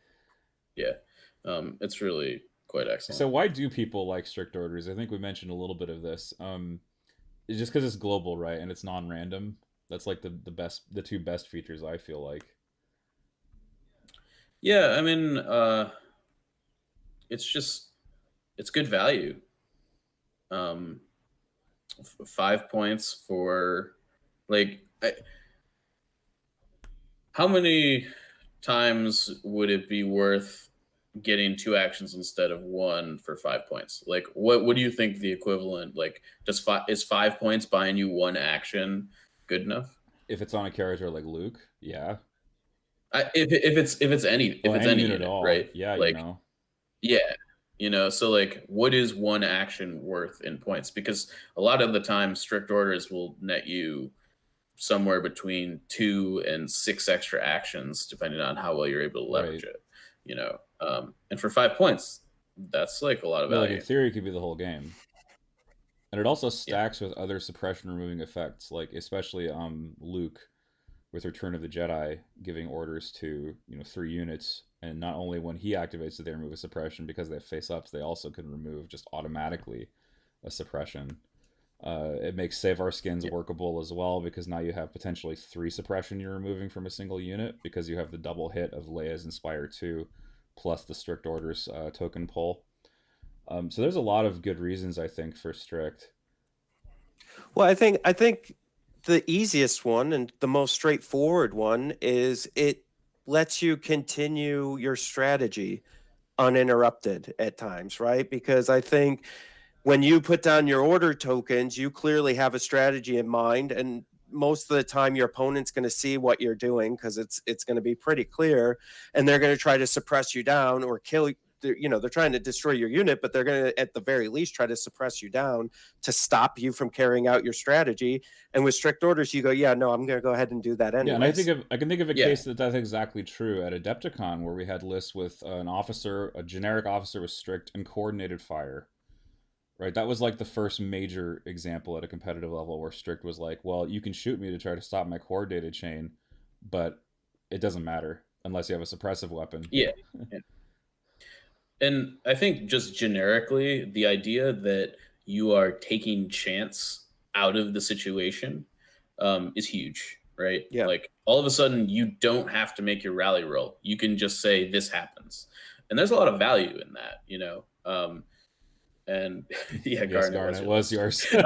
[SPEAKER 2] really quite excellent.
[SPEAKER 1] So why do people like strict orders? I think we mentioned a little bit of this. It's just because it's global, right, and it's non-random. That's like the 2 best features, I feel like.
[SPEAKER 2] Yeah, I mean, it's good value. 5 points for how many times would it be worth getting 2 actions instead of 1 for 5 points? Like, what do you think the equivalent? Like, is 5 points buying you 1 action good enough?
[SPEAKER 1] If it's on a character like Luke, yeah.
[SPEAKER 2] If it's any unit at all, right?
[SPEAKER 1] Yeah,
[SPEAKER 2] Yeah. So like, what is 1 action worth in points? Because a lot of the time, strict orders will net you somewhere between 2 and 6 extra actions, depending on how well you're able to leverage it. And for 5 points, that's like a lot of value.
[SPEAKER 1] Like in theory, it could be the whole game. And it also stacks with other suppression removing effects, like especially Luke with Return of the Jedi giving orders to 3 units, and not only when he activates do they remove a suppression, because they have face ups, they also can remove just automatically a suppression. It makes Save Our Skins workable as well, because now you have potentially 3 suppression you're removing from a single unit, because you have the double hit of Leia's Inspire 2 plus the strict orders token pull. So there's a lot of good reasons, I think, for strict.
[SPEAKER 3] Well, I think the easiest one and the most straightforward one is it lets you continue your strategy uninterrupted at times, right? Because I think when you put down your order tokens, you clearly have a strategy in mind, and most of the time your opponent's going to see what you're doing, because it's going to be pretty clear, and they're going to try to suppress you down or kill you. They're trying to destroy your unit, but they're going to, at the very least, try to suppress you down to stop you from carrying out your strategy. And with strict orders, you go, yeah, no, I'm going to go ahead and do that anyway.
[SPEAKER 1] Yeah, and I can think of a case that's exactly true at Adepticon, where we had lists with a generic officer with strict and coordinated fire. Right, that was like the first major example at a competitive level where strict was like, well, you can shoot me to try to stop my coordinated chain, but it doesn't matter unless you have a suppressive weapon.
[SPEAKER 2] Yeah. And I think just generically, the idea that you are taking chance out of the situation is huge, right?
[SPEAKER 3] Yeah.
[SPEAKER 2] Like, all of a sudden, you don't have to make your rally roll. You can just say, this happens. And there's a lot of value in that, And yeah,
[SPEAKER 1] Yes,
[SPEAKER 2] Garnet
[SPEAKER 1] Garn,
[SPEAKER 2] was
[SPEAKER 1] it
[SPEAKER 2] your
[SPEAKER 1] was
[SPEAKER 2] list.
[SPEAKER 1] yours.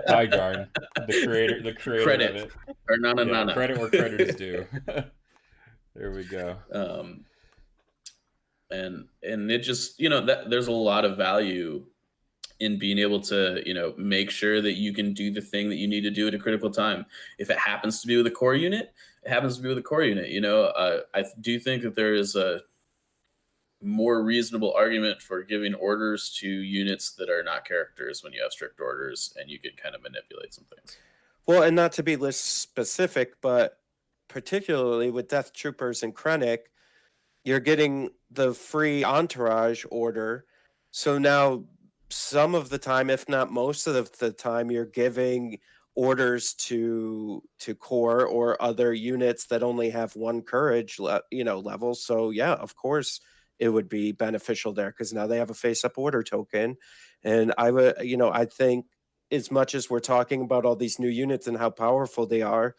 [SPEAKER 1] Hi, Garn, the creator of
[SPEAKER 2] Credit
[SPEAKER 1] it.
[SPEAKER 2] or no.
[SPEAKER 1] Yeah, credit where credit is due. There we go.
[SPEAKER 2] And it just, that there's a lot of value in being able to, make sure that you can do the thing that you need to do at a critical time. If it happens to be with a core unit, it happens to be with a core unit. I do think that there is a more reasonable argument for giving orders to units that are not characters when you have strict orders and you can kind of manipulate some things.
[SPEAKER 3] Well, and not to be list specific, but particularly with Death Troopers and Krennic, you're getting the free entourage order. So now some of the time, if not most of the time, you're giving orders to core or other units that only have one courage level. So yeah, of course it would be beneficial there because now they have a face up order token. And I would, I think as much as we're talking about all these new units and how powerful they are,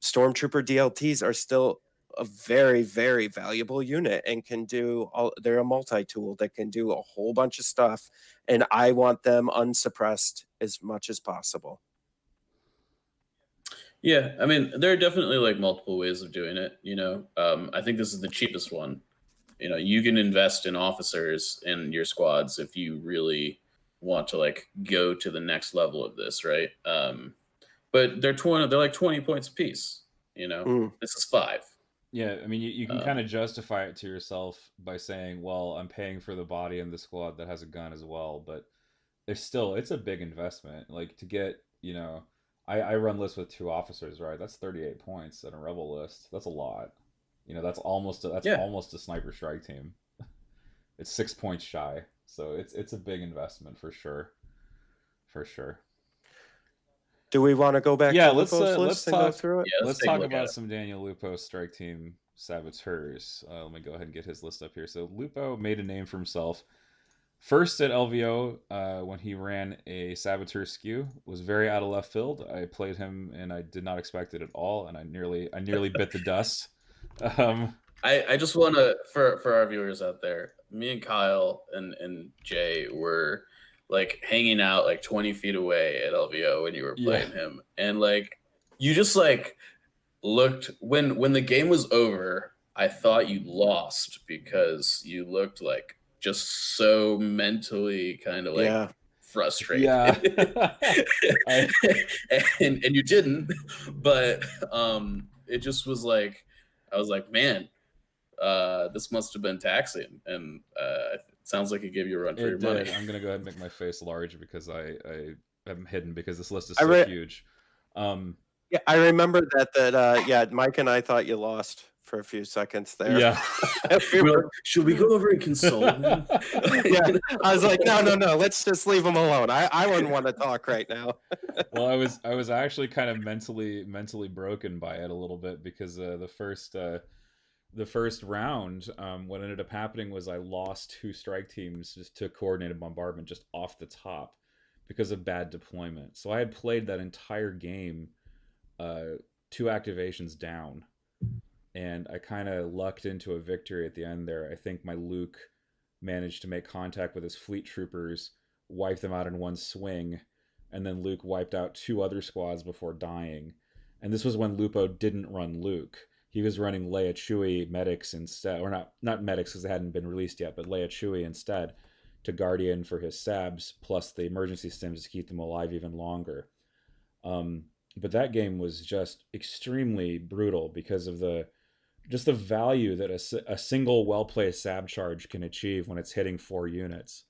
[SPEAKER 3] Stormtrooper DLTs are still a very, very valuable unit and can do they're a multi-tool that can do a whole bunch of stuff. And I want them unsuppressed as much as possible.
[SPEAKER 2] Yeah, I mean, there are definitely like multiple ways of doing it. I think this is the cheapest one. You can invest in officers in your squads if you really want to like go to the next level of this, right? But they're like 20 points a piece. This is 5.
[SPEAKER 1] Yeah, I mean, you can kind of justify it to yourself by saying, well, I'm paying for the body in the squad that has a gun as well, but it's a big investment. Like to get, I run lists with 2 officers, right? That's 38 points in a rebel list. That's a lot. That's almost a sniper strike team. It's 6 points shy, so it's a big investment for sure, for sure.
[SPEAKER 3] Do we want to go back to Lupo's list and go through it?
[SPEAKER 2] Yeah,
[SPEAKER 1] let's talk about some Daniel Lupo strike team saboteurs. Let me go ahead and get his list up here. So Lupo made a name for himself. First at LVO, when he ran a saboteur skew, was very out of left field. I played him and I did not expect it at all, and I nearly bit the dust.
[SPEAKER 2] I just want to for our viewers out there, me and Kyle and Jay were like hanging out like 20 feet away at LVO when you were playing him, and like you just like looked when the game was over. I thought you lost because you looked like just so mentally kind of like frustrated.
[SPEAKER 1] Yeah.
[SPEAKER 2] and you didn't, but it just was like I was like, man, this must have been taxing, and it sounds like it gave you a run for your money.
[SPEAKER 1] I'm gonna go ahead and make my face large because I am hidden because this list is so huge.
[SPEAKER 3] Yeah, I remember that Mike and I thought you lost for a few seconds there.
[SPEAKER 1] Yeah.
[SPEAKER 2] Should we go over and console him?
[SPEAKER 3] Yeah, I was like, no, let's just leave him alone. I wouldn't want to talk right now.
[SPEAKER 1] Well, I was actually kind of mentally broken by it a little bit because the first round, what ended up happening was I lost 2 strike teams just to coordinated bombardment just off the top because of bad deployment. So I had played that entire game 2 activations down, and I kind of lucked into a victory at the end there. I think my Luke managed to make contact with his fleet troopers, wipe them out in one swing, and then Luke wiped out 2 other squads before dying. And this was when Lupo didn't run Luke. He was running Leia Chewie medics instead, or not medics because they hadn't been released yet, but Leia Chewie instead to Guardian for his sabs, plus the emergency stims to keep them alive even longer. But that game was just extremely brutal because of the value that a single well-placed sab charge can achieve when it's hitting 4 units.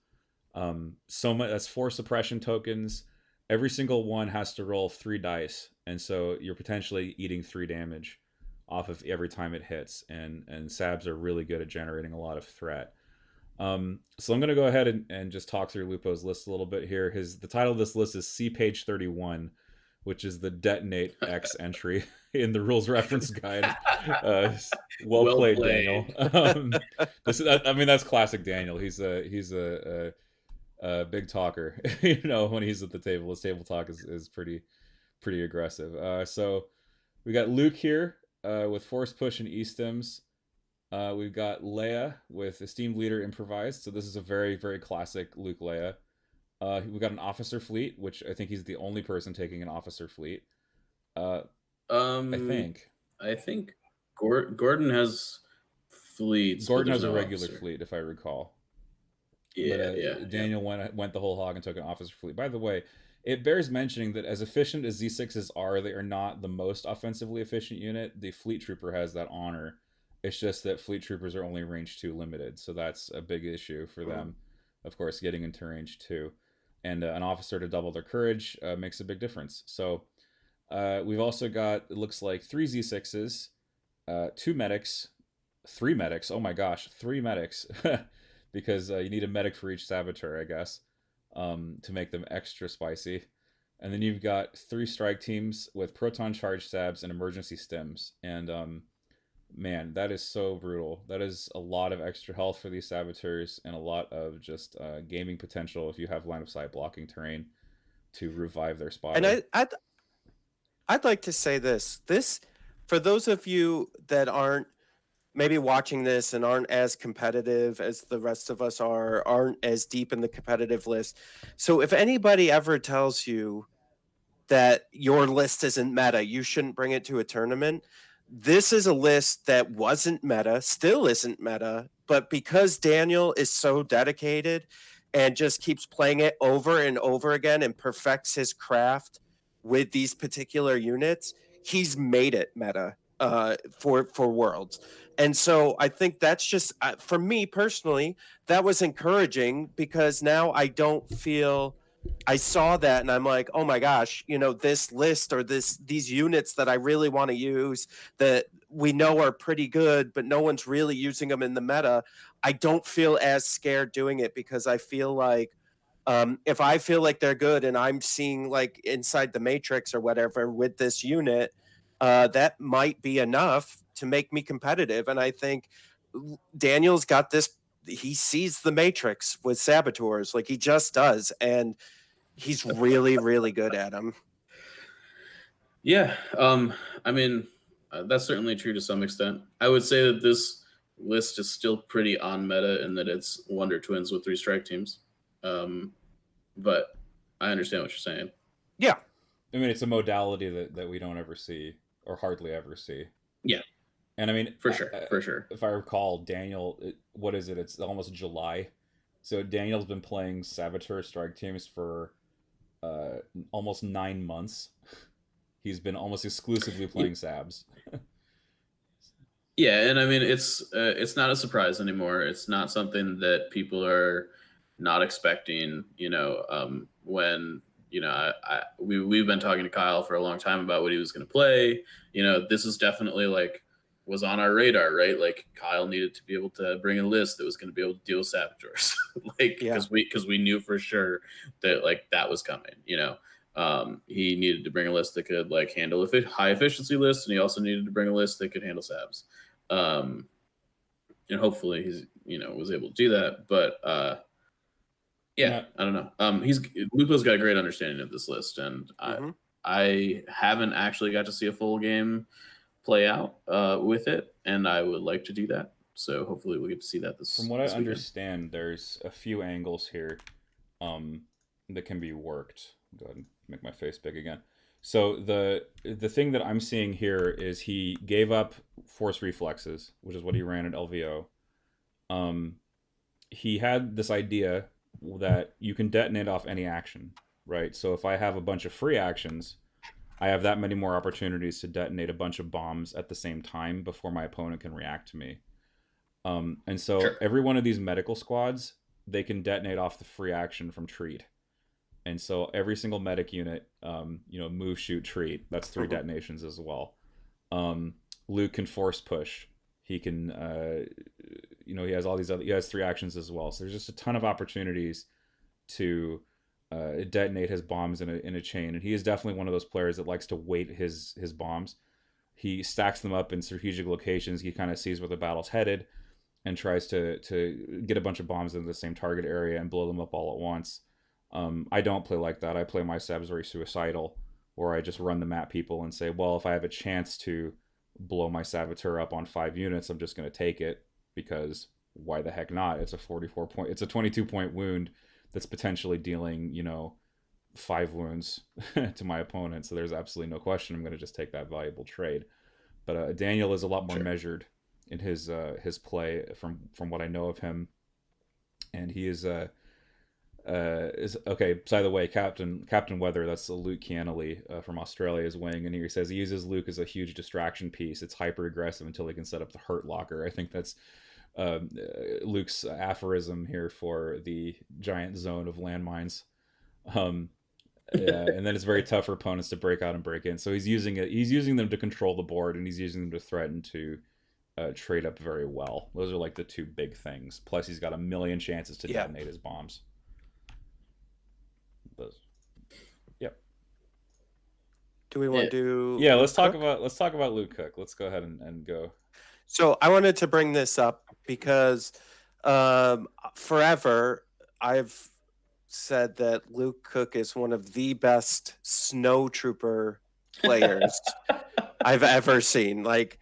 [SPEAKER 1] So much, that's 4 suppression tokens. Every single one has to roll 3 dice, and so you're potentially eating 3 damage off of every time it hits, and sabs are really good at generating a lot of threat. So I'm going to go ahead and just talk through Lupo's list a little bit here. The title of this list is See Page 31, which is the Detonate X entry in the rules reference guide. Well played, Daniel. That's classic Daniel. He's a big talker. When he's at the table, his table talk is pretty aggressive. So we got Luke here with Force Push and E-Stims. We've got Leia with esteemed leader improvised. So this is a very, very classic Luke Leia. We've got an officer fleet, which I think he's the only person taking an officer fleet. Uh, I
[SPEAKER 2] Um,
[SPEAKER 1] think
[SPEAKER 2] I think Gordon has fleets, but
[SPEAKER 1] Gordon
[SPEAKER 2] there's
[SPEAKER 1] has a
[SPEAKER 2] no
[SPEAKER 1] regular
[SPEAKER 2] officer.
[SPEAKER 1] fleet, if I recall. But
[SPEAKER 2] Yeah, yeah, yeah.
[SPEAKER 1] Daniel went the whole hog and took an officer fleet. By the way, it bears mentioning that as efficient as Z6s are, they are not the most offensively efficient unit. The fleet trooper has that honor. It's just that fleet troopers are only range 2 limited, so that's a big issue for
[SPEAKER 2] Mm.
[SPEAKER 1] them. Of course, getting into range 2. And an officer to double their courage makes a big difference. So we've also got, it looks like, 3 Z6s, 2 medics, 3 medics. Oh my gosh, 3 medics. Because you need a medic for each saboteur, I guess, to make them extra spicy. And then you've got 3 strike teams with proton charge stabs and emergency stims. And man, that is so brutal. That is a lot of extra health for these saboteurs and a lot of just gaming potential if you have line of sight blocking terrain to revive their
[SPEAKER 3] And
[SPEAKER 1] spotter.
[SPEAKER 3] I'd like to say this for those of you that aren't maybe watching this and aren't as competitive as the rest of us are, aren't as deep in the competitive list. So if anybody ever tells you that your list isn't meta, you shouldn't bring it to a tournament. This is a list that wasn't meta, still isn't meta, but because Daniel is so dedicated and just keeps playing it over and over again and perfects his craft with these particular units, he's made it meta for Worlds. And so I think that's just for me personally, that was encouraging because now I don't feel I saw that and I'm like, oh my gosh, this list or these units that I really want to use that we know are pretty good, but no one's really using them in the meta. I don't feel as scared doing it because I feel like if I feel like they're good and I'm seeing like inside the matrix or whatever with this unit, that might be enough to make me competitive. And I think Daniel's got this. He sees the matrix with saboteurs, like he just does, and he's really, really good at them.
[SPEAKER 2] Yeah, I mean, that's certainly true to some extent. I would say that this list is still pretty on meta in that it's Wonder Twins with 3 strike teams. But I understand what you're saying.
[SPEAKER 3] Yeah.
[SPEAKER 1] I mean, it's a modality that we don't ever see or hardly ever see.
[SPEAKER 2] Yeah,
[SPEAKER 1] And I mean,
[SPEAKER 2] for sure, for sure.
[SPEAKER 1] if I recall, Daniel, what is it? It's almost July. So Daniel's been playing Saboteur Strike Teams for almost 9 months. He's been almost exclusively playing Sabs.
[SPEAKER 2] Yeah, and I mean it's not a surprise anymore. It's not something that people are not expecting. When we've been talking to Kyle for a long time about what he was going to play. This is definitely like was on our radar, right? Like Kyle needed to be able to bring a list that was going to be able to deal with saboteurs, like
[SPEAKER 3] Yeah.
[SPEAKER 2] because we knew for sure that like that was coming. He needed to bring a list that could like handle high efficiency lists, and he also needed to bring a list that could handle sabs. Um, and hopefully he's was able to do that. But yeah,
[SPEAKER 1] Now,
[SPEAKER 2] I don't know. Lupo's got a great understanding of this list, and I haven't actually got to see a full game play out with it, and I would like to do that. So hopefully we'll get to see that
[SPEAKER 1] from what I
[SPEAKER 2] this weekend.
[SPEAKER 1] understand, there's a few angles here that can be worked. Go ahead and make my face big again. So the thing that I'm seeing here is he gave up force reflexes, which is what he ran at LVO. He had this idea that you can detonate off any action, right? So if I have a bunch of free actions, I have that many more opportunities to detonate a bunch of bombs at the same time before my opponent can react to me. And so
[SPEAKER 2] Sure.
[SPEAKER 1] every one of these medical squads, they can detonate off the free action from treat. And so every single medic unit, move, shoot, treat. That's 3 detonations as well. Luke can force push. He can, he has all these other. He has 3 actions as well. So there's just a ton of opportunities to detonate his bombs in a chain. And he is definitely one of those players that likes to weight his bombs. He stacks them up in strategic locations. He kind of sees where the battle's headed and tries to get a bunch of bombs into the same target area and blow them up all at once. I don't play like that. I play my sabs very suicidal, where I just run them at people and say, well, if I have a chance to blow my saboteur up on 5 units, I'm just going to take it because why the heck not? It's a it's a 22-point wound that's potentially dealing, 5 wounds to my opponent. So there's absolutely no question I'm going to just take that valuable trade. But Daniel is a lot more measured in his play from what I know of him, and he is okay. By the way, Captain Weather, that's Luke Kianley from Australia's wing, and he says he uses Luke as a huge distraction piece. It's hyper aggressive until he can set up the hurt locker. I think that's Luke's aphorism here for the giant zone of landmines. Yeah, and then it's very tough for opponents to break out and break in. So he's using it. He's using them to control the board, and he's using them to threaten to trade up very well. Those are like the two big things. Plus, he's got a million chances to detonate his bombs. Those. Yep.
[SPEAKER 3] Do we want to do?
[SPEAKER 1] Yeah, let's talk about Luke Cook. Let's go ahead and go.
[SPEAKER 3] So I wanted to bring this up because forever I've said that Luke Cook is one of the best snow trooper players I've ever seen. Like,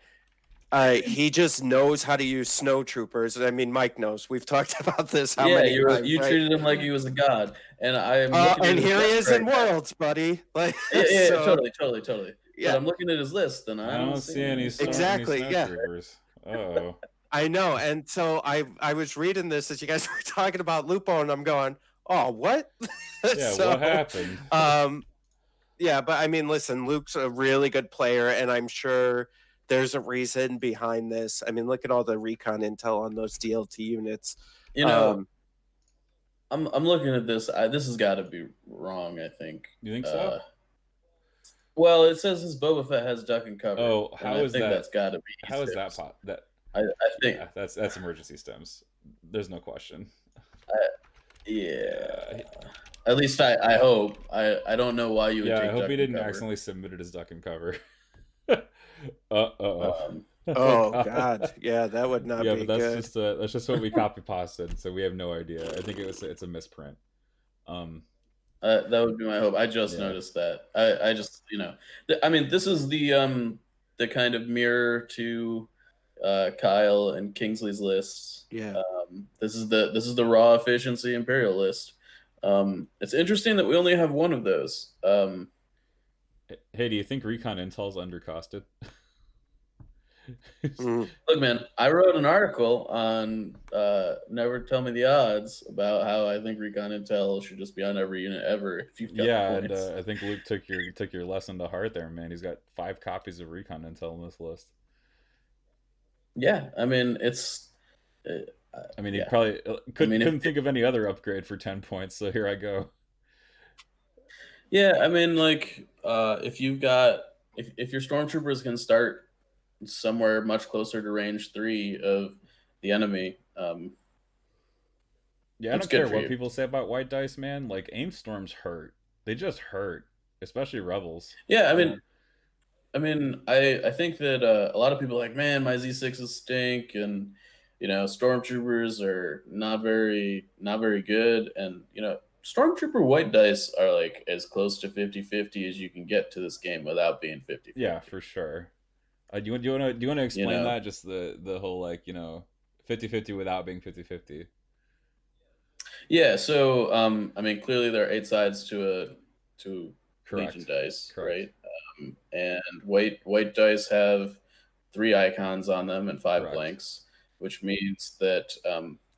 [SPEAKER 3] he just knows how to use snow troopers. I mean, Mike knows. We've talked about this. How many times,
[SPEAKER 2] you
[SPEAKER 3] right?
[SPEAKER 2] treated him like he was a god, and I'm.
[SPEAKER 3] And here he is in Worlds, buddy. Like,
[SPEAKER 2] yeah,
[SPEAKER 3] so,
[SPEAKER 2] totally.
[SPEAKER 3] Yeah,
[SPEAKER 2] but I'm looking at his list, and I don't see any
[SPEAKER 3] exactly.
[SPEAKER 1] Any troopers. Oh,
[SPEAKER 3] I know. And so I was reading this as you guys were talking about Lupo, and I'm going, oh, what?
[SPEAKER 1] Yeah, so, what happened?
[SPEAKER 3] Yeah, but I mean, listen, Luke's a really good player, and I'm sure there's a reason behind this. I mean, look at all the recon intel on those DLT units.
[SPEAKER 2] I'm looking at this. This has got to be wrong, I think.
[SPEAKER 1] You think so?
[SPEAKER 2] Well, it says his Boba Fett has duck and cover.
[SPEAKER 1] Oh, how is that?
[SPEAKER 2] That's got to be.
[SPEAKER 1] How is that pot? That
[SPEAKER 2] I think
[SPEAKER 1] that's emergency stems. There's no question.
[SPEAKER 2] Yeah. At least I hope. I don't know why you would.
[SPEAKER 1] I hope he didn't accidentally submit it as duck and cover.
[SPEAKER 3] Oh God, yeah, that would not be
[SPEAKER 1] but
[SPEAKER 3] good.
[SPEAKER 1] That's just what we copy pasted, so we have no idea. I think it's a misprint.
[SPEAKER 2] That would be my hope. I just noticed that. I just I mean, this is the kind of mirror to Kyle and Kingsley's lists.
[SPEAKER 3] Yeah.
[SPEAKER 2] This is the raw efficiency Imperial list. It's interesting that we only have one of those.
[SPEAKER 1] Hey, do you think recon intel's undercosted?
[SPEAKER 2] Look, man, I wrote an article on Never Tell Me the Odds about how I think recon intel should just be on every unit ever. If you've got
[SPEAKER 1] and I think Luke took your lesson to heart there, man. He's got 5 copies of recon intel on this list.
[SPEAKER 2] Yeah, I mean it's.
[SPEAKER 1] He probably couldn't think of any other upgrade for 10 points. So here I go.
[SPEAKER 2] Yeah, I mean, like if you've got if your stormtroopers can start somewhere much closer to range 3 of the enemy.
[SPEAKER 1] I don't care what people say about white dice, man. Like, aim storms hurt. They just hurt, especially rebels.
[SPEAKER 2] Yeah, I think that a lot of people are like, man, my Z6s stink, and stormtroopers are not very good, and stormtrooper white dice are like as close to 50-50 as you can get to this game without being 50-50.
[SPEAKER 1] Yeah, for sure. Do you want to explain that? Just the whole 50-50 without being 50-50.
[SPEAKER 2] Yeah. So clearly there are 8 sides to Legion dice,
[SPEAKER 1] correct.
[SPEAKER 2] Right? And white dice have 3 icons on them and 5 blanks, which means that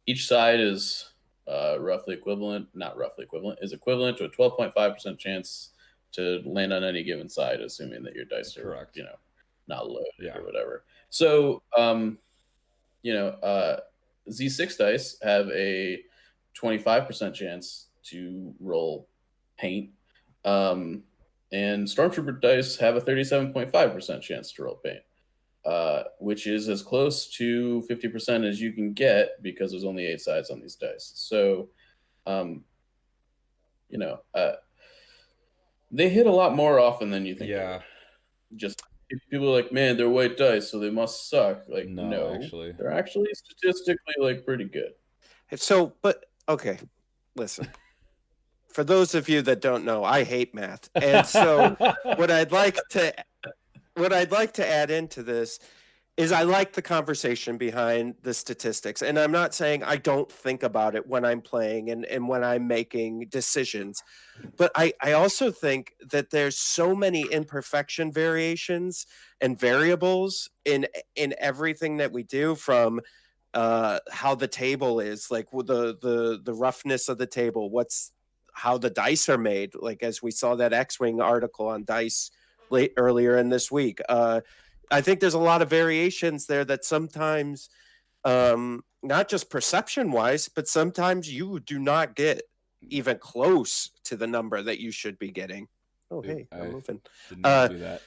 [SPEAKER 2] each side is equivalent to a 12.5% chance to land on any given side, assuming that your dice are not loaded or whatever. So Z6 dice have a 25% chance to roll paint, and Stormtrooper dice have a 37.5% chance to roll paint, which is as close to 50% as you can get because there's only 8 sides on these dice. So, they hit a lot more often than you think.
[SPEAKER 1] Yeah.
[SPEAKER 2] Just people are like, man, they're white dice, so they must suck. Like, no,
[SPEAKER 1] actually,
[SPEAKER 2] they're actually statistically pretty good.
[SPEAKER 3] So, but okay, listen. For those of you that don't know, I hate math, and so what I'd like to what I'd like to add into this is I like the conversation behind the statistics. And I'm not saying I don't think about it when I'm playing and when I'm making decisions. But I also think that there's so many imperfection variations and variables in everything that we do, from how the table is, like with the roughness of the table, what's how the dice are made, like as we saw that X-Wing article on dice late earlier in this week. I think there's a lot of variations there that sometimes, not just perception wise, but sometimes you do not get even close to the number that you should be getting. Oh,
[SPEAKER 1] Oop,
[SPEAKER 3] hey, I'm
[SPEAKER 1] I
[SPEAKER 3] moving.
[SPEAKER 1] didn't mean to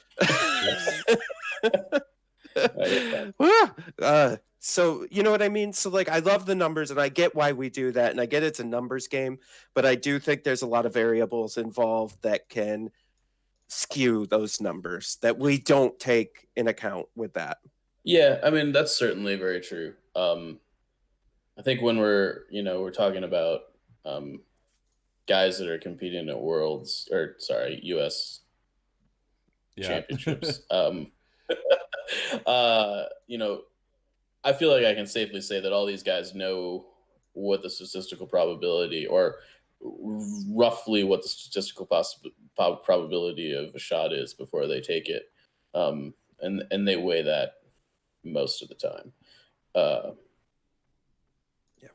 [SPEAKER 1] do that.
[SPEAKER 3] So you know what I mean? So like I love the numbers and I get why we do that and I get it's a numbers game, but I do think there's a lot of variables involved that can skew those numbers that we don't take in account with that.
[SPEAKER 2] Yeah, I mean that's certainly very true. I think when we're talking about um, guys that are competing at worlds, or sorry, U.S.
[SPEAKER 1] Yeah.
[SPEAKER 2] championships, you know, I feel like I can safely say that all these guys know what the statistical probability, or roughly what the statistical probability of a shot is before they take it, and they weigh that most of the time. Uh,
[SPEAKER 3] Yeah.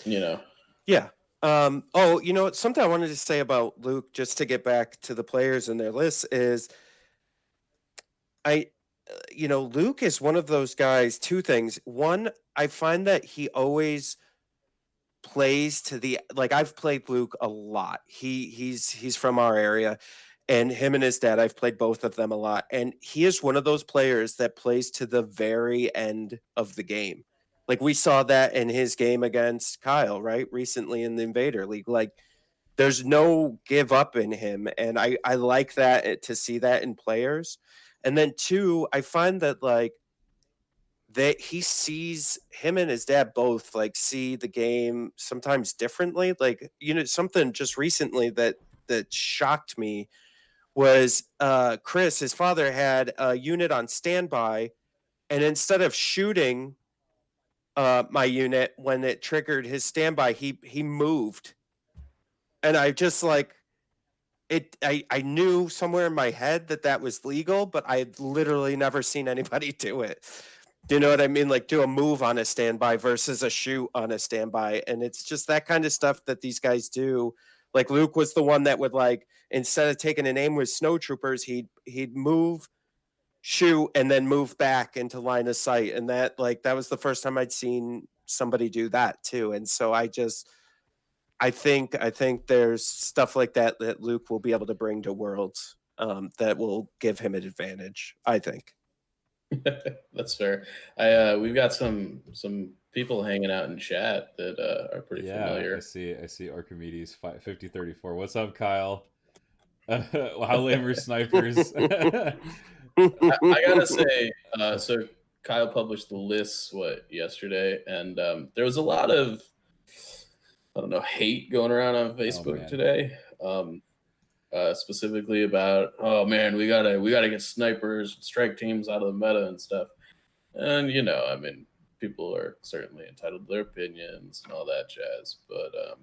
[SPEAKER 2] you know,
[SPEAKER 3] Yeah. Oh, you know what? Something I wanted to say about Luke, just to get back to the players and their lists, is I, Luke is one of those guys. Two things. One, I find that he always plays to the like. I've played Luke a lot. He's from our area, and him and his dad. I've played both of them a lot, and he is one of those players that plays to the very end of the game. Like we saw that in his game against Kyle, right? Recently in the Invader League. Like there's no give up in him. And I like that to see that in players. And then two, I find that like that he sees him and his dad both like see the game sometimes differently. Like, something just recently that shocked me was Chris, his father had a unit on standby, and instead of shooting my unit when it triggered his standby, he moved. And I just like it. I knew somewhere in my head that that was legal, but I had literally never seen anybody do it. Do you know what I mean? Like do a move on a standby versus a shoot on a standby, and it's just that kind of stuff that these guys do. Like Luke was the one that would like instead of taking an aim with snow troopers, he'd move, shoot, and then move back into line of sight, and that was the first time I'd seen somebody do that too. And so I think there's stuff like that that Luke will be able to bring to Worlds, that will give him an advantage, I think.
[SPEAKER 2] that's fair. We've got some people hanging out in chat that are pretty
[SPEAKER 1] Yeah,
[SPEAKER 2] familiar.
[SPEAKER 1] I see Archimedes 5034. What's up, Kyle? How lame are snipers?
[SPEAKER 2] I gotta say, so Kyle published the lists yesterday, and there was a lot of I don't know hate going around on Facebook
[SPEAKER 1] man.
[SPEAKER 2] today, specifically about oh man we gotta get snipers, strike teams out of the meta and stuff. And I mean, people are certainly entitled to their opinions and all that jazz, but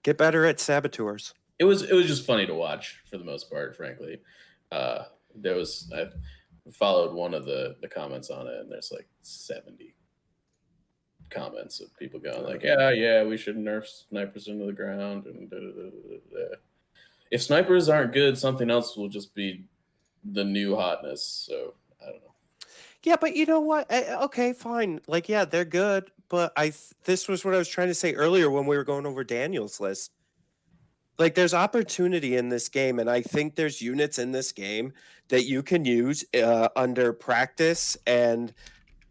[SPEAKER 3] Get better at saboteurs.
[SPEAKER 2] it was just funny to watch for the most part, frankly. I followed one of the comments on it, and there's like 70 comments of people going like, yeah, we should nerf snipers into the ground, and da, da, da, da, da. If snipers aren't good, something else will just be the new hotness. So I don't know.
[SPEAKER 3] Yeah, but you know what? Okay, fine. Like, yeah, they're good, but this was what I was trying to say earlier when we were going over Daniel's list. Like, there's opportunity in this game, and I think there's units in this game that you can use under practice and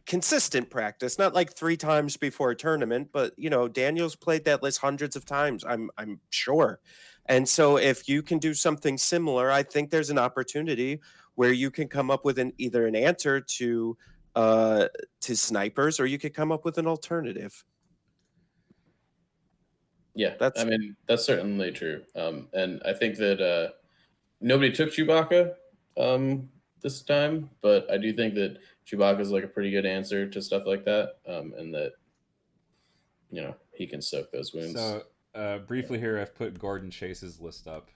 [SPEAKER 3] consistent practice, not like 3 times before a tournament, but Daniel's played that list hundreds of times, I'm sure. And so if you can do something similar, I think there's an opportunity where you can come up with either an answer to snipers, or you could come up with an alternative.
[SPEAKER 2] Yeah, I mean that's certainly true. And I think that nobody took Chewbacca this time, but I do think that Chewbacca is like a pretty good answer to stuff like that, and that he can soak those wounds.
[SPEAKER 1] So briefly here, I've put Gordon Chase's list up.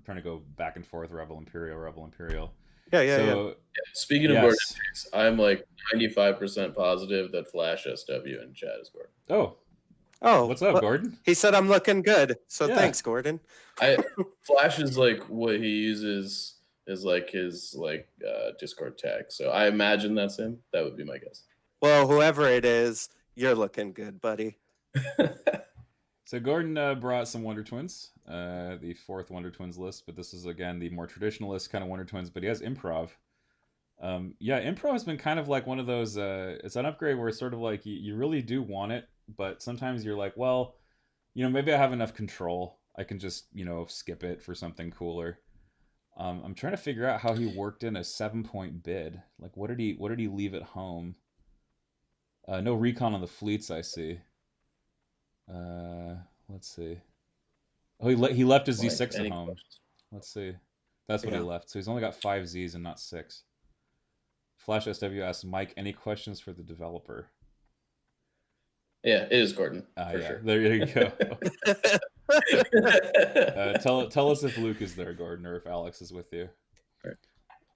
[SPEAKER 1] Trying to go back and forth, Rebel Imperial.
[SPEAKER 3] Yeah.
[SPEAKER 2] Speaking of Gordon Chase, I'm like 95% positive that Flash SW and Chad is Gordon.
[SPEAKER 3] Oh,
[SPEAKER 1] what's up, Gordon?
[SPEAKER 3] He said I'm looking good, so thanks, Gordon.
[SPEAKER 2] Flash is like what he uses is like his Discord tag, so I imagine that's him. That would be my guess.
[SPEAKER 3] Well, whoever it is, you're looking good, buddy.
[SPEAKER 1] So Gordon brought some Wonder Twins, the fourth Wonder Twins list, but this is again the more traditionalist kind of Wonder Twins. But he has improv. Improv has been kind of like one of those. It's an upgrade where it's sort of like you really do want it, but sometimes you're like, well, maybe I have enough control. I can just skip it for something cooler. I'm trying to figure out how he worked in a 7-point bid. Like, what did he leave at home? No recon on the fleets, I see. Let's see. Oh, he left his Z6 at home.
[SPEAKER 2] Questions?
[SPEAKER 1] Let's see. That's what he left. So he's only got 5 Zs and not 6. Flash SW asks Mike, any questions for the developer?
[SPEAKER 2] Yeah, it is Gordon. Sure.
[SPEAKER 1] There you go. Tell us if Luke is there, Gordon, or if Alex is with you.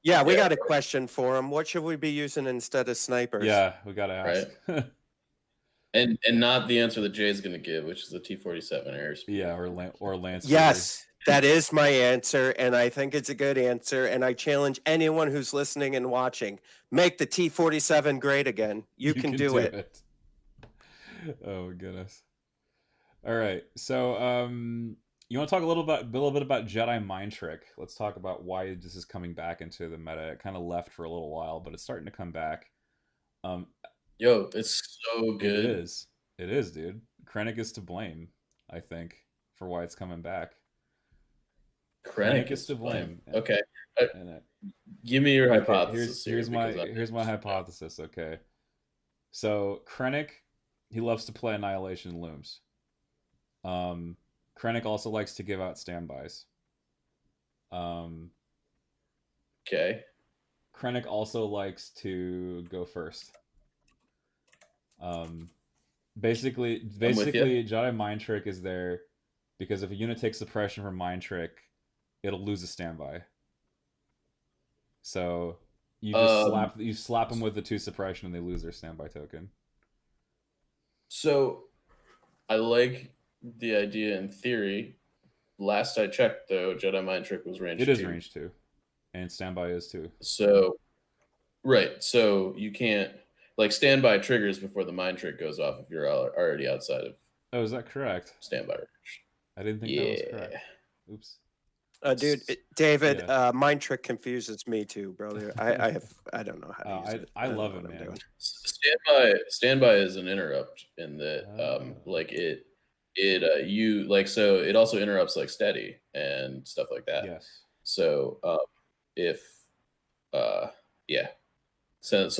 [SPEAKER 3] Yeah, we got a question for him. What should we be using instead of snipers?
[SPEAKER 1] Yeah, we got to ask.
[SPEAKER 2] Right. And not the answer that Jay's going to give, which is the T-47 airspeed.
[SPEAKER 1] Yeah, or Lance.
[SPEAKER 3] Yes, that is my answer, and I think it's a good answer. And I challenge anyone who's listening and watching: make the T-47 great again. You can do it.
[SPEAKER 1] Oh my goodness! All right, so you want to talk a little bit about Jedi Mind-Trick? Let's talk about why this is coming back into the meta. It kind of left for a little while, but it's starting to come back.
[SPEAKER 2] Yo, it's so good.
[SPEAKER 1] It is, dude. Krennic is to blame, I think, for why it's coming back.
[SPEAKER 2] Krennic is to blame. Okay.
[SPEAKER 1] And
[SPEAKER 2] give me your hypothesis.
[SPEAKER 1] Here's my hypothesis, okay. So Krennic, he loves to play Annihilation Looms. Krennic also likes to give out standbys.
[SPEAKER 2] Okay.
[SPEAKER 1] Krennic also likes to go first. Basically Jedi Mind-Trick is there because if a unit takes suppression from Mind-Trick, it'll lose a standby. So you just slap them with the 2 suppression and they lose their standby token.
[SPEAKER 2] So I like the idea in theory. Last I checked, though, Jedi Mind-Trick was range 2.
[SPEAKER 1] It is range 2. And standby is 2.
[SPEAKER 2] So, right. So you can't, standby triggers before the Mind-Trick goes off if you're already outside of.
[SPEAKER 1] Oh, is that correct?
[SPEAKER 2] Standby range.
[SPEAKER 1] I didn't think that was correct. Oops.
[SPEAKER 3] Dude, David, Mind-Trick confuses me too, brother. I don't know how to use it.
[SPEAKER 1] I love it, man.
[SPEAKER 2] Standby is an interrupt in that, it also interrupts steady and stuff like that.
[SPEAKER 1] Yes.
[SPEAKER 2] So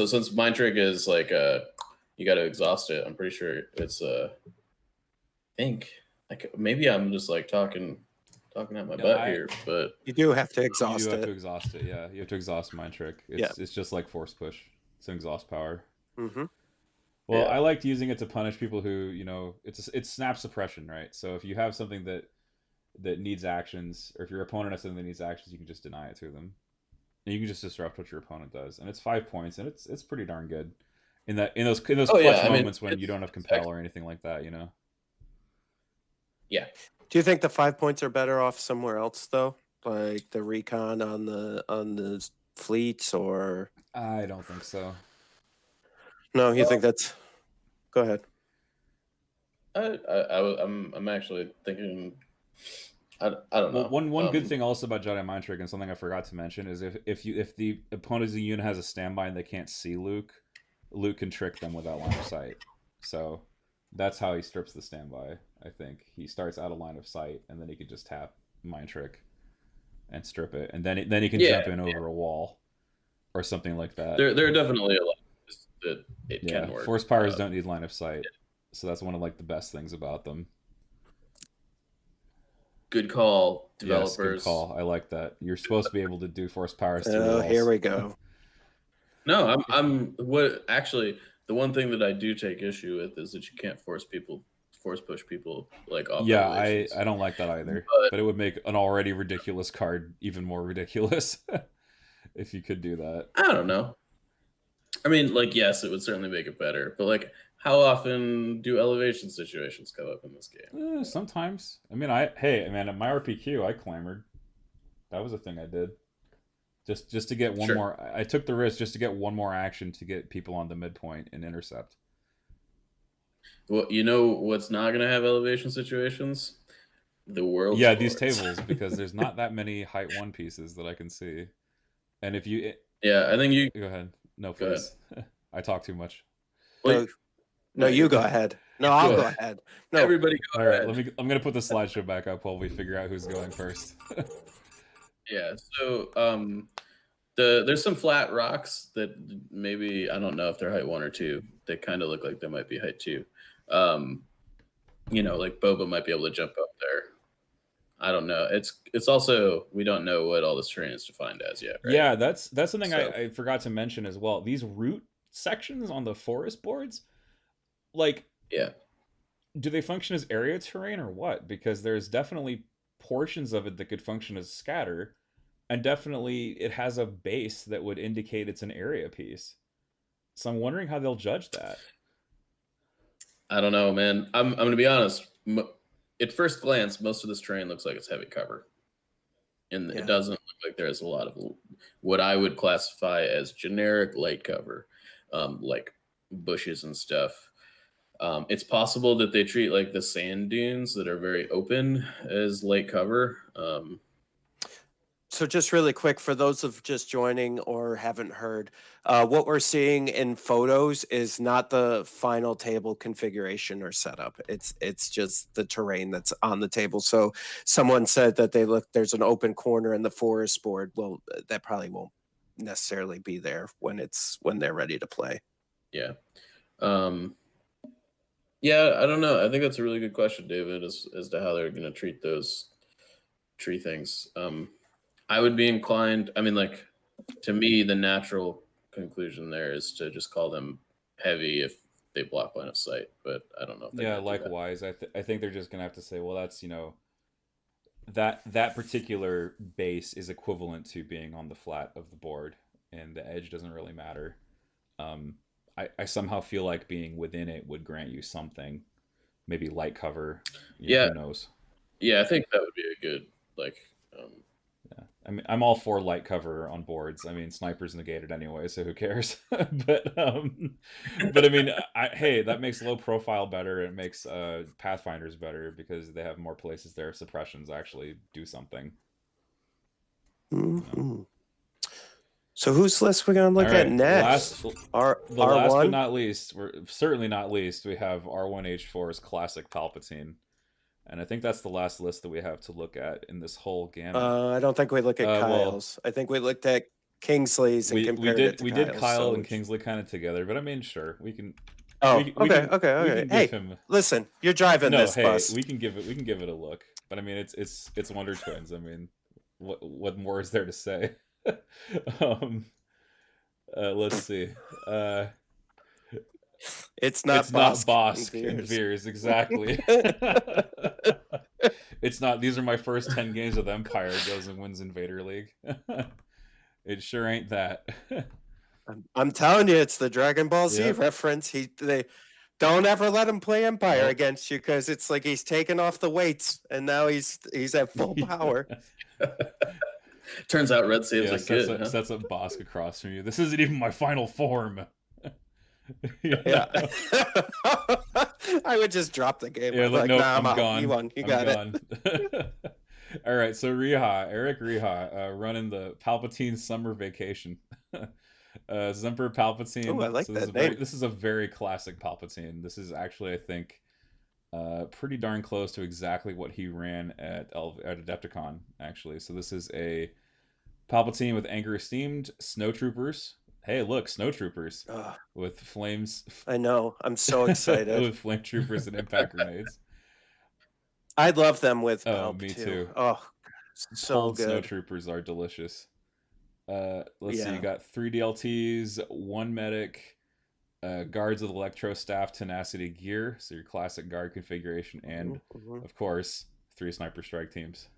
[SPEAKER 2] since Mind-Trick is you got to exhaust it, I'm pretty sure it's maybe I'm just talking out my butt here, but
[SPEAKER 3] you do have to exhaust it.
[SPEAKER 1] You have to exhaust it, yeah. You have to exhaust Mind-Trick. It's just like Force Push. It's an exhaust power.
[SPEAKER 3] Mm-hmm.
[SPEAKER 1] Well, I liked using it to punish people who, it's snap suppression, right? So if you have something that needs actions, or if your opponent has something that needs actions, you can just deny it to them. And you can just disrupt what your opponent does. And it's 5 points, and it's pretty darn good. In those clutch moments when you don't have compel or anything like that,
[SPEAKER 2] Yeah.
[SPEAKER 3] Do you think the 5 points are better off somewhere else though? Like the recon on the fleets, or
[SPEAKER 1] I don't think so.
[SPEAKER 3] No, you think that's Go ahead.
[SPEAKER 2] I'm actually thinking I don't know.
[SPEAKER 1] One good thing also about Jedi Mind-Trick, and something I forgot to mention, is if the opponent's unit has a standby and they can't see Luke can trick them without line of sight. So that's how he strips the standby. I think he starts out of line of sight, and then he can just tap Mind-Trick and strip it, and then he can jump in over a wall or something like that.
[SPEAKER 2] There are definitely a lot that it can work.
[SPEAKER 1] Force powers don't need line of sight, so that's one of the best things about them.
[SPEAKER 2] Good call, developers.
[SPEAKER 1] Yes, good call. I like that. You're supposed to be able to do force powers.
[SPEAKER 3] Oh, here we go.
[SPEAKER 2] No, I'm what actually the one thing that I do take issue with is that you can't force push people like off
[SPEAKER 1] Yeah,
[SPEAKER 2] elevations.
[SPEAKER 1] I don't like that either.
[SPEAKER 2] But
[SPEAKER 1] But it would make an already ridiculous card even more ridiculous if you could do that.
[SPEAKER 2] I don't know. I mean, like, yes, it would certainly make it better, but like, how often do elevation situations come up in this game?
[SPEAKER 1] Sometimes. I mean, hey, man, at my RPQ, I clamored. That was a thing I did. Just to get one
[SPEAKER 2] Sure.
[SPEAKER 1] more. I took the risk just to get one more action to get people on the midpoint and intercept.
[SPEAKER 2] Well, you know what's not going to have elevation situations? The world's
[SPEAKER 1] Yeah, these
[SPEAKER 2] boards.
[SPEAKER 1] tables because there's not that many height one pieces that I can see. And if you
[SPEAKER 2] Yeah, I think you
[SPEAKER 1] go ahead. No,
[SPEAKER 2] go ahead.
[SPEAKER 1] please. I talk too much.
[SPEAKER 3] No,
[SPEAKER 2] Well,
[SPEAKER 3] no, you
[SPEAKER 2] you're
[SPEAKER 3] go
[SPEAKER 2] fine.
[SPEAKER 3] ahead. No, I'll go ahead. No,
[SPEAKER 2] Everybody go
[SPEAKER 1] All right,
[SPEAKER 2] ahead.
[SPEAKER 1] I'm gonna put the slideshow back up while we figure out who's going first.
[SPEAKER 2] Yeah. So there's some flat rocks that maybe I don't know if they're height 1 or 2. They kind of look like they might be height 2. Um, like Boba might be able to jump up there. I don't know. It's also we don't know what all this terrain is defined as yet, right?
[SPEAKER 1] Yeah, that's something
[SPEAKER 2] So
[SPEAKER 1] I forgot to mention as well. These route sections on the forest boards, like,
[SPEAKER 2] yeah.
[SPEAKER 1] do they function as area terrain or what? Because there's definitely portions of it that could function as scatter, and definitely it has a base that would indicate it's an area piece. So I'm wondering how they'll judge that.
[SPEAKER 2] I don't know, man. I'm going to be honest. At first glance, most of this terrain looks like it's heavy cover. And
[SPEAKER 3] Yeah.
[SPEAKER 2] it doesn't look like there's a lot of what I would classify as generic light cover, like bushes and stuff. It's possible that they treat like the sand dunes that are very open as light cover.
[SPEAKER 3] So just really quick for those of just joining or haven't heard, what we're seeing in photos is not the final table configuration or setup. It's just the terrain that's on the table. So someone said that there's an open corner in the forest board. Well, that probably won't necessarily be there when they're ready to play.
[SPEAKER 2] Yeah. Yeah, I don't know. I think that's a really good question, David, as to how they're going to treat those tree things. I would be inclined. I mean, like, to me, the natural conclusion there is to just call them heavy if they block line of sight. But I don't know if they're
[SPEAKER 1] Yeah,
[SPEAKER 2] going to do that.
[SPEAKER 1] likewise. I think they're just gonna have to say, well, that's that particular base is equivalent to being on the flat of the board, and the edge doesn't really matter. Um, I somehow feel like being within it would grant you something, maybe light cover.
[SPEAKER 2] Yeah,
[SPEAKER 1] Who knows?
[SPEAKER 2] yeah, I think that would be a good like.
[SPEAKER 1] Yeah, I mean, I'm all for light cover on boards. I mean, snipers negated anyway, so who cares? But I mean, hey, that makes low profile better. It makes pathfinders better because they have more places their suppressions actually do something.
[SPEAKER 3] Mm-hmm. So whose list we're gonna look
[SPEAKER 1] All
[SPEAKER 3] at
[SPEAKER 1] right,
[SPEAKER 3] next?
[SPEAKER 1] last but
[SPEAKER 3] R1.
[SPEAKER 1] not least, we're certainly not least. We have R1H4's classic Palpatine, and I think that's the last list that we have to look at in this whole gamut.
[SPEAKER 3] I don't think we look at
[SPEAKER 1] Well,
[SPEAKER 3] Kyle's. I think we looked at Kingsley's and
[SPEAKER 1] we
[SPEAKER 3] compared it to
[SPEAKER 1] we did
[SPEAKER 3] Kyle's.
[SPEAKER 1] Kyle
[SPEAKER 3] So
[SPEAKER 1] and Kingsley kind of together, but I mean, sure, we can
[SPEAKER 3] oh,
[SPEAKER 1] we
[SPEAKER 3] okay,
[SPEAKER 1] can
[SPEAKER 3] okay,
[SPEAKER 1] we
[SPEAKER 3] okay.
[SPEAKER 1] can
[SPEAKER 3] Hey,
[SPEAKER 1] give him
[SPEAKER 3] listen, you're driving
[SPEAKER 1] no.
[SPEAKER 3] this
[SPEAKER 1] Hey,
[SPEAKER 3] bus.
[SPEAKER 1] we can give it a look. But I mean, it's Wonder Twins. I mean, what more is there to say? um, let's see.
[SPEAKER 3] It's not
[SPEAKER 1] It's not
[SPEAKER 3] Bosk
[SPEAKER 1] Bosk and
[SPEAKER 3] Veers.
[SPEAKER 1] Veers, exactly. It's not. These are my first 10 games with Empire. Goes and wins Invader League. It sure ain't that.
[SPEAKER 3] I'm telling you, it's the Dragon Ball Z
[SPEAKER 1] Yep.
[SPEAKER 3] reference. They don't ever let him play Empire
[SPEAKER 1] Nope.
[SPEAKER 3] against you because it's like he's taken off the weights and now he's at full power.
[SPEAKER 2] Turns out red saves
[SPEAKER 1] Yeah,
[SPEAKER 2] are good. Huh?
[SPEAKER 1] sets up Bosk across from you. This isn't even my final form.
[SPEAKER 3] Yeah. I would just drop the game.
[SPEAKER 1] Yeah,
[SPEAKER 3] Like,
[SPEAKER 1] nope,
[SPEAKER 3] nah,
[SPEAKER 1] I'm
[SPEAKER 3] out.
[SPEAKER 1] gone.
[SPEAKER 3] You won. You
[SPEAKER 1] I'm
[SPEAKER 3] got
[SPEAKER 1] gone. It. All right, so Eric Riha, running the Palpatine summer vacation. Zemper Palpatine.
[SPEAKER 3] Oh, I like
[SPEAKER 1] so
[SPEAKER 3] that name.
[SPEAKER 1] This is a very classic Palpatine. This is actually, I think, pretty darn close to exactly what he ran at Adepticon, actually. So this is a Palpatine with Anger Esteemed, Snowtroopers. Hey, look, Snowtroopers with flames.
[SPEAKER 3] I know. I'm so excited.
[SPEAKER 1] With flame troopers and impact grenades.
[SPEAKER 3] I love them with
[SPEAKER 1] Oh,
[SPEAKER 3] Palp
[SPEAKER 1] me
[SPEAKER 3] too.
[SPEAKER 1] too.
[SPEAKER 3] Oh, so
[SPEAKER 1] Cold
[SPEAKER 3] good.
[SPEAKER 1] Snowtroopers are delicious. Let's see. You
[SPEAKER 3] Yeah.
[SPEAKER 1] got 3 DLTs, 1 medic, guards with electro staff, tenacity gear, so your classic guard configuration, and of course 3 sniper strike teams.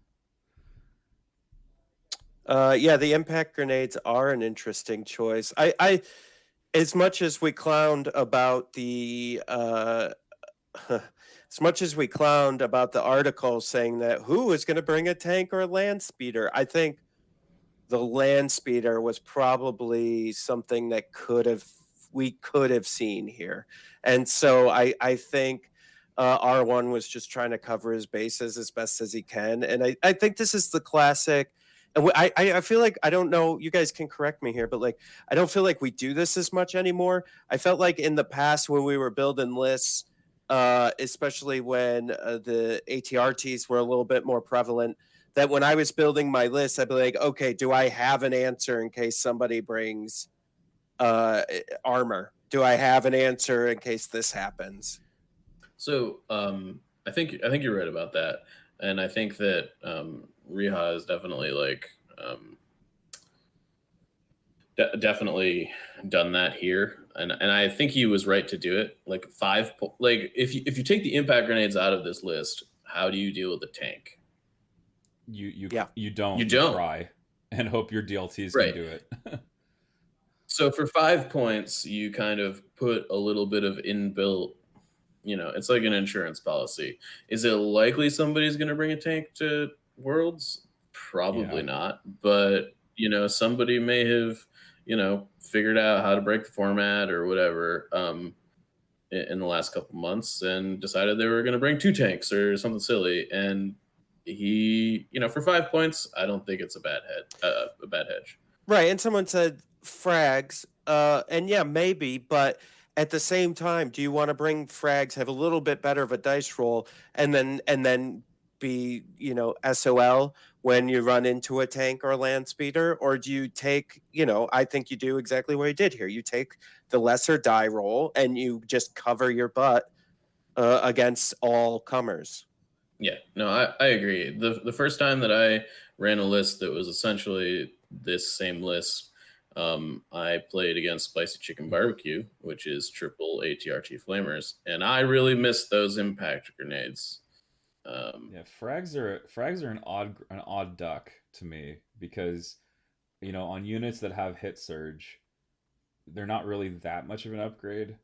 [SPEAKER 3] Yeah, the impact grenades are an interesting choice. I as much as we clowned about the as much as we clowned about the article saying that who is going to bring a tank or a land speeder, I think the land speeder was probably something that we could have seen here. And so I think R1 was just trying to cover his bases as best as he can. And I think this is the classic. And I feel like, I don't know, you guys can correct me here, but like, I don't feel like we do this as much anymore. I felt like in the past when we were building lists, especially when the ATRTs were a little bit more prevalent, that when I was building my list, I'd be like, okay, do I have an answer in case somebody brings armor? Do I have an answer in case this happens?
[SPEAKER 2] So I think you're right about that, and I think that Riha is definitely like definitely done that here, and I think he was right to do it. Like like if you take the impact grenades out of this list, how do you deal with the tank?
[SPEAKER 1] You
[SPEAKER 3] Yeah.
[SPEAKER 1] you don't
[SPEAKER 2] You don't.
[SPEAKER 1] try and hope your DLTs
[SPEAKER 2] Right.
[SPEAKER 1] can do it.
[SPEAKER 2] So for 5 points, you kind of put a little bit of inbuilt, it's like an insurance policy. Is it likely somebody's going to bring a tank to Worlds? Probably
[SPEAKER 1] Yeah.
[SPEAKER 2] not. But, somebody may have, figured out how to break the format or whatever in the last couple months and decided they were going to bring 2 tanks or something silly. And he, for 5 points, I don't think it's a bad hedge.
[SPEAKER 3] Right. And someone said frags. And yeah, maybe, but at the same time, do you want to bring frags, have a little bit better of a dice roll, and then be, SOL when you run into a tank or a land speeder? Or do you take, I think you do exactly what you did here. You take the lesser die roll and you just cover your butt against all comers.
[SPEAKER 2] Yeah, no, I agree. The first time that I ran a list that was essentially this same list, I played against Spicy Chicken Barbecue, which is triple ATRT flamers, and I really missed those impact grenades.
[SPEAKER 1] Yeah, frags are an odd duck to me because on units that have hit surge, they're not really that much of an upgrade,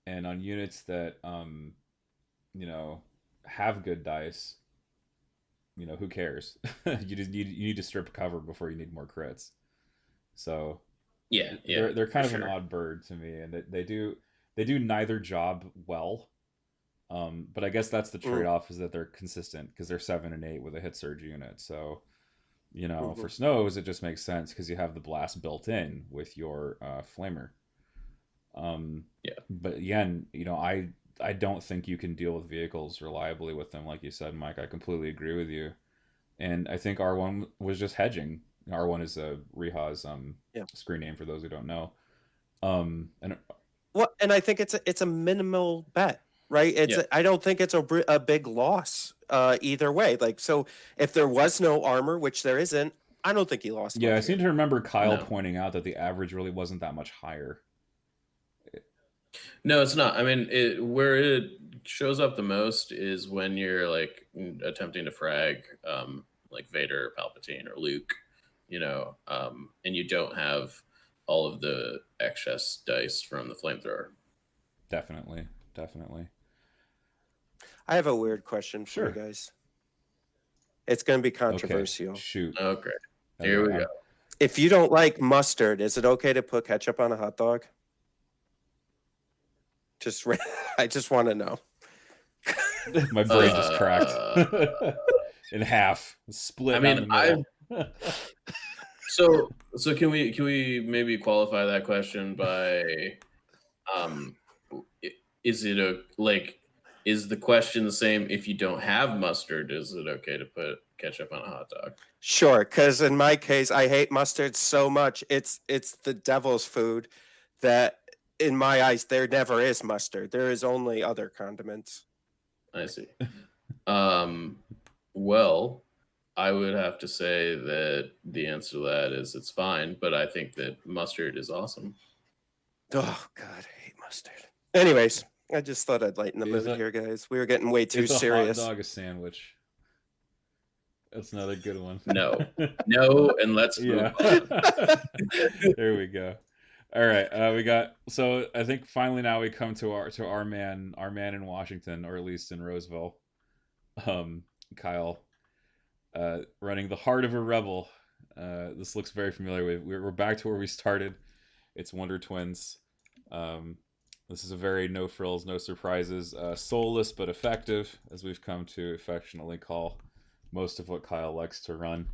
[SPEAKER 1] and on units that you know have good dice, who cares? You need to strip cover before you need more crits. So
[SPEAKER 2] Yeah,
[SPEAKER 1] they're kind of
[SPEAKER 2] sure.
[SPEAKER 1] an odd bird to me, and they do neither job well. But I guess that's the trade off is that they're consistent because they're 7 and 8 with a hit surge unit. So for snows it just makes sense because you have the blast built in with your flamer.
[SPEAKER 2] Yeah.
[SPEAKER 1] But again, I don't think you can deal with vehicles reliably with them, like you said, Mike. I completely agree with you, and I think R1 was just hedging. R1 is a Riha's screen name for those who don't know.
[SPEAKER 3] And I think it's a minimal bet, right? I don't think it's a big loss either way. Like, so if there was no armor, which there isn't, I don't think he lost.
[SPEAKER 1] Yeah, I
[SPEAKER 3] much
[SPEAKER 1] seem
[SPEAKER 3] here.
[SPEAKER 1] to remember Kyle pointing out that the average really wasn't that much higher.
[SPEAKER 2] No, it's not. I mean, where it shows up the most is when you're like attempting to frag like Vader, Palpatine, or Luke, and you don't have all of the excess dice from the flamethrower.
[SPEAKER 1] Definitely.
[SPEAKER 3] I have a weird question for you guys. It's going to be controversial.
[SPEAKER 1] Okay. Shoot.
[SPEAKER 2] Okay. Here we go.
[SPEAKER 3] If you don't like mustard, is it okay to put ketchup on a hot dog? I just want to know.
[SPEAKER 1] My brain just cracked in half, split.
[SPEAKER 2] I mean, so can we maybe qualify that question by, is the question the same if you don't have mustard? Is it okay to put ketchup on a hot dog?
[SPEAKER 3] Sure, because in my case, I hate mustard so much. It's the devil's food that, in my eyes, there never is mustard. There is only other condiments.
[SPEAKER 2] I see. Well, I would have to say that the answer to that is it's fine, but I think that mustard is awesome.
[SPEAKER 3] Oh God, I hate mustard. Anyways, I just thought I'd lighten the
[SPEAKER 1] Is
[SPEAKER 3] mood
[SPEAKER 1] a-
[SPEAKER 3] here, guys. We were getting way too
[SPEAKER 1] Is a hot
[SPEAKER 3] serious.
[SPEAKER 1] dog a sandwich? That's another good one.
[SPEAKER 2] No. No, and let's move on.
[SPEAKER 1] There we go. All right, we got. So I think finally now we come to our man in Washington, or at least in Roseville, Kyle, running the heart of a rebel. This looks very familiar. We're back to where we started. It's Wonder Twins. This is a very no frills, no surprises, soulless but effective, as we've come to affectionately call most of what Kyle likes to run.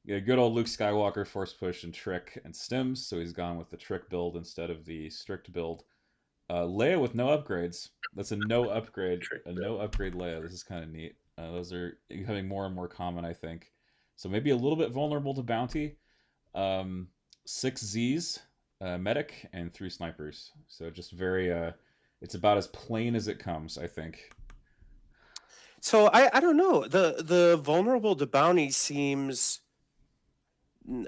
[SPEAKER 1] Yeah, good old Luke Skywalker, force push and trick and stims, so he's gone with the trick build instead of the strict build. Leia with no upgrades. That's a no upgrade Leia. This is kind of neat. Those are becoming more and more common, I think. So maybe a little bit vulnerable to bounty. 6 Zs, medic, and 3 snipers. So just very, it's about as plain as it comes, I think.
[SPEAKER 3] So I don't know. The vulnerable to bounty seems.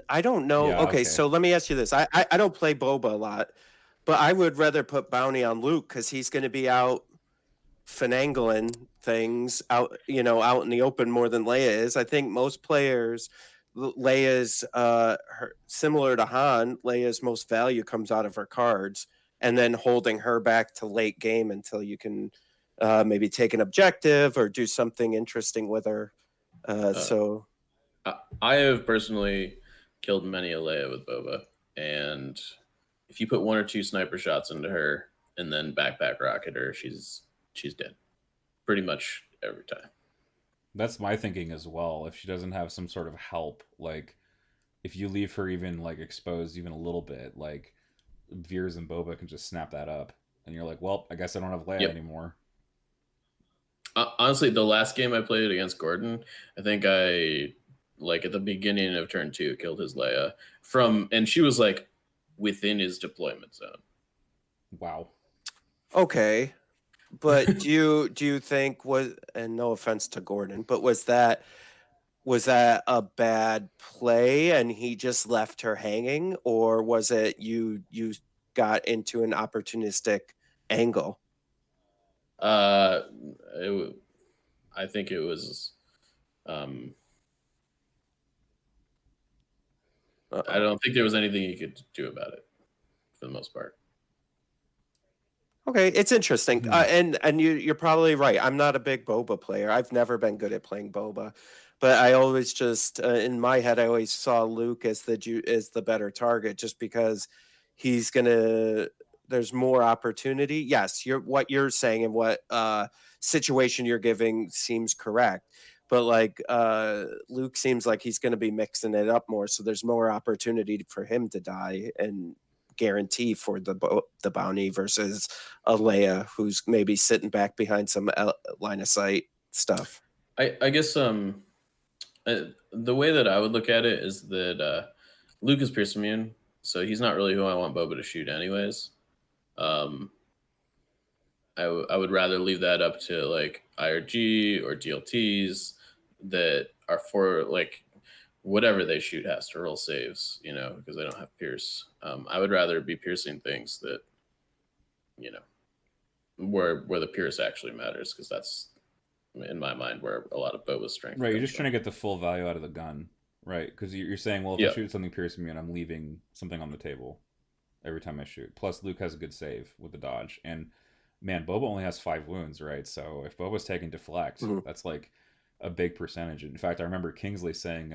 [SPEAKER 3] I don't know.
[SPEAKER 1] Yeah,
[SPEAKER 3] okay,
[SPEAKER 1] okay.
[SPEAKER 3] so let me ask you this. I don't play Boba a lot, but I would rather put bounty on Luke because he's going to be out finagling things out, out in the open more than Leia is. I think most players, Leia's similar to Han. Leia's most value comes out of her cards, and then holding her back to late game until you can maybe take an objective or do something interesting with her. So
[SPEAKER 2] I have personally killed many a Leia with Boba, and if you put 1 or 2 sniper shots into her and then backpack rocket her, she's dead pretty much every time.
[SPEAKER 1] That's my thinking as well. If she doesn't have some sort of help, like if you leave her even like exposed even a little bit, like Veers and Boba can just snap that up, and you're like, well, I guess I don't have Leia anymore.
[SPEAKER 2] Honestly, the last game I played against Gordon, I think I, like at the beginning of turn 2, killed his Leia and she was like within his deployment zone.
[SPEAKER 1] Wow.
[SPEAKER 3] Okay. But do you think and no offense to Gordon, but was that a bad play and he just left her hanging, or was it you got into an opportunistic angle?
[SPEAKER 2] I think it was. I don't think there was anything you could do about it, for the most part.
[SPEAKER 3] Okay, it's interesting, and you're probably right. I'm not a big Boba player. I've never been good at playing Boba, but I always just in my head I always saw Luke as the better target, just because he's gonna. There's more opportunity. Yes, what you're saying and what situation you're giving seems correct, but like Luke seems like he's going to be mixing it up more, so there's more opportunity for him to die and guarantee for the bounty versus a Leia who's maybe sitting back behind some line of sight stuff.
[SPEAKER 2] I guess the way that I would look at it is that Luke is pierce immune, so he's not really who I want Boba to shoot anyways. I would rather leave that up to like IRG or DLTs that are for like whatever they shoot has to roll saves, because they don't have pierce. I would rather be piercing things that, where the pierce actually matters, because that's, in my mind, where a lot of Boba's strength.
[SPEAKER 1] Right, you're just trying to get the full value out of the gun, right? Because you're saying, well, if I shoot something pierce immune, I'm leaving something on the table every time I shoot. Plus, Luke has a good save with the dodge, and man, Boba only has 5 wounds, right? So if Boba's taking deflect, that's like a big percentage. In fact, I remember Kingsley saying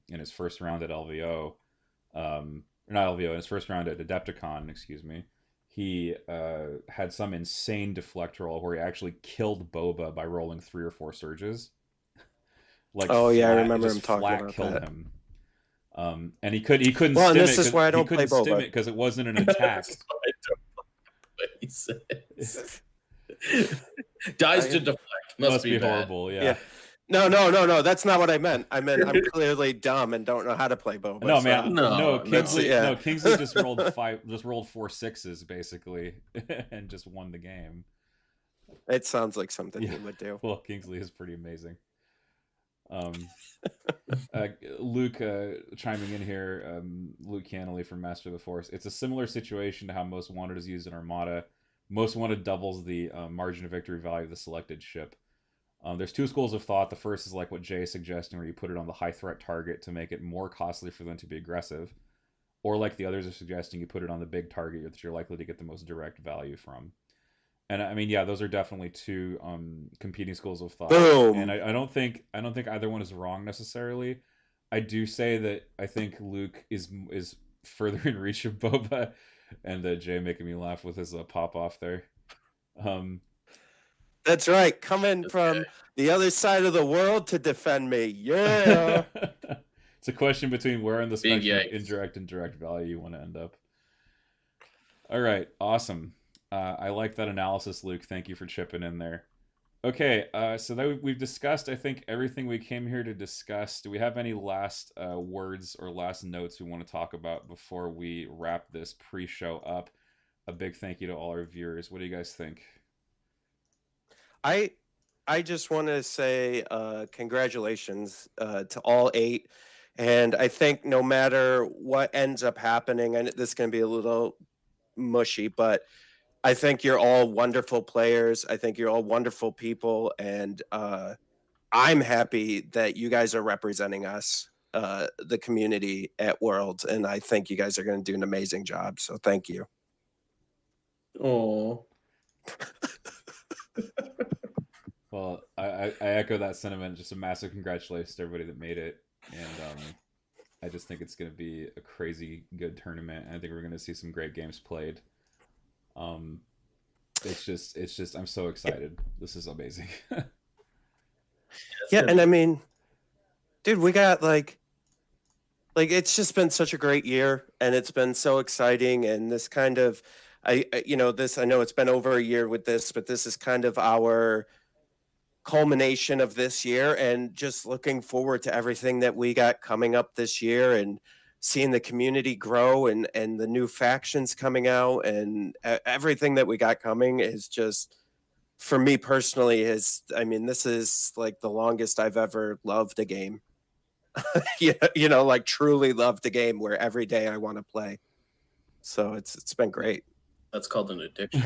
[SPEAKER 1] in his first round at LVO, not LVO, in his first round at Adepticon, excuse me, he had some insane deflect roll where he actually killed Boba by rolling 3 or 4 surges.
[SPEAKER 3] Like, oh yeah, I remember him talking about
[SPEAKER 1] killed
[SPEAKER 3] that.
[SPEAKER 1] him. And he couldn't
[SPEAKER 3] well,
[SPEAKER 1] stim
[SPEAKER 3] this
[SPEAKER 1] it.
[SPEAKER 3] Is why I don't play Boba
[SPEAKER 1] because it wasn't an attack.
[SPEAKER 2] He says. Dies to deflect. Must be
[SPEAKER 1] horrible. Yeah.
[SPEAKER 3] No. That's not what I meant. I meant I'm clearly dumb and don't know how to play Boba.
[SPEAKER 1] No, man. No, Kingsley.
[SPEAKER 3] Yeah.
[SPEAKER 1] No, Kingsley just rolled 4 6s basically, and just won the game.
[SPEAKER 3] It sounds like something he would do.
[SPEAKER 1] Well, Kingsley is pretty amazing. Um, Luke chiming in here, Luke Cannelly from Master of the Force. It's a similar situation to how Most Wanted is used in Armada. Most Wanted doubles the margin of victory value of the selected ship. There's two schools of thought. The first is like what Jay is suggesting, where you put it on the high threat target to make it more costly for them to be aggressive. Or like the others are suggesting, you put it on the big target that you're likely to get the most direct value from. And I mean, yeah, those are definitely two competing schools of thought.
[SPEAKER 3] Boom.
[SPEAKER 1] And I don't think either one is wrong necessarily. I do say that I think Luke is further in reach of Boba, and Jay making me laugh with his pop off there.
[SPEAKER 3] That's right, coming from the other side of the world to defend me. Yeah.
[SPEAKER 1] It's a question between where in the
[SPEAKER 2] Big
[SPEAKER 1] spectrum of
[SPEAKER 2] yikes.
[SPEAKER 1] indirect and direct value you want to end up. All right, awesome. I like that analysis, Luke. Thank you for chipping in there. Okay, so that we've discussed, I think, everything we came here to discuss. Do we have any last words or last notes we want to talk about before we wrap this pre-show up? A big thank you to all our viewers. What do you guys think?
[SPEAKER 3] I just want to say congratulations to all 8. And I think no matter what ends up happening, and this is going to be a little mushy, but I think you're all wonderful players. I think you're all wonderful people. And I'm happy that you guys are representing us, the community at Worlds. And I think you guys are going to do an amazing job. So thank you.
[SPEAKER 2] Oh.
[SPEAKER 1] Well, I echo that sentiment. Just a massive congratulations to everybody that made it. And I just think it's going to be a crazy good tournament. And I think we're going to see some great games played. It's just I'm so excited. This is amazing.
[SPEAKER 3] Yeah, and I mean, dude, we got like it's just been such a great year, and it's been so exciting. And this kind of, I know it's been over a year with this, but this is kind of our culmination of this year, and just looking forward to everything that we got coming up this year, and seeing the community grow, and the new factions coming out, and everything that we got coming is just, for me personally, this is like the longest I've ever loved a game. Like truly loved a game where every day I want to play. So it's been great.
[SPEAKER 2] That's called an addiction.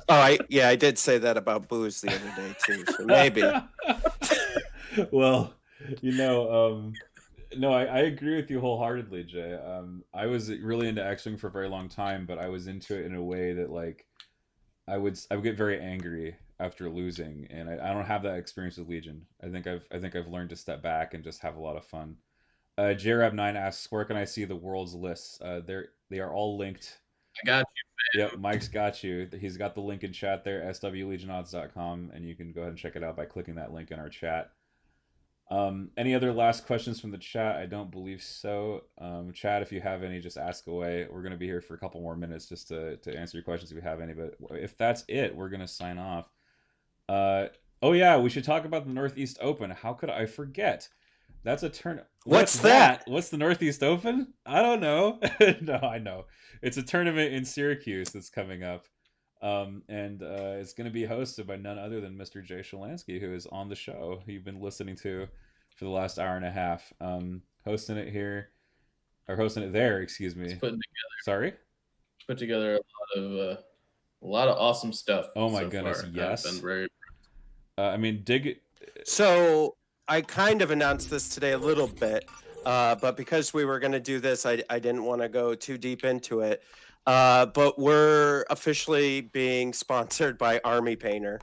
[SPEAKER 3] I did say that about booze the other day too. So maybe.
[SPEAKER 1] Well, no, I agree with you wholeheartedly, Jay. I was really into X-Wing for a very long time, but I was into it in a way that like I would get very angry after losing, and I don't have that experience with Legion. I think I've learned to step back and just have a lot of fun. JRab9 asks, where can I see the world's lists? They are all linked.
[SPEAKER 2] I got you.
[SPEAKER 1] Yep, Mike's got you. He's got the link in chat there, swlegionodds.com, and you can go ahead and check it out by clicking that link in our chat. Any other last questions from the chat? I don't believe so. Chat, if you have any, just ask away. We're going to be here for a couple more minutes just to answer your questions if you have any. But if that's it, we're going to sign off. Oh, yeah, we should talk about the Northeast Open. How could I forget? That's a turn.
[SPEAKER 3] What's that?
[SPEAKER 1] What's the Northeast Open? I don't know. No, I know. It's a tournament in Syracuse that's coming up. And it's going to be hosted by none other than Mr. Jay Shalansky, who is on the show you've been listening to for the last hour and a half. Hosting it there, excuse me. Sorry?
[SPEAKER 2] Put together a lot of awesome stuff.
[SPEAKER 1] Oh my goodness, yes.
[SPEAKER 2] Been very...
[SPEAKER 3] So I kind of announced this today a little bit, but because we were going to do this, I didn't want to go too deep into it. But we're officially being sponsored by Army Painter.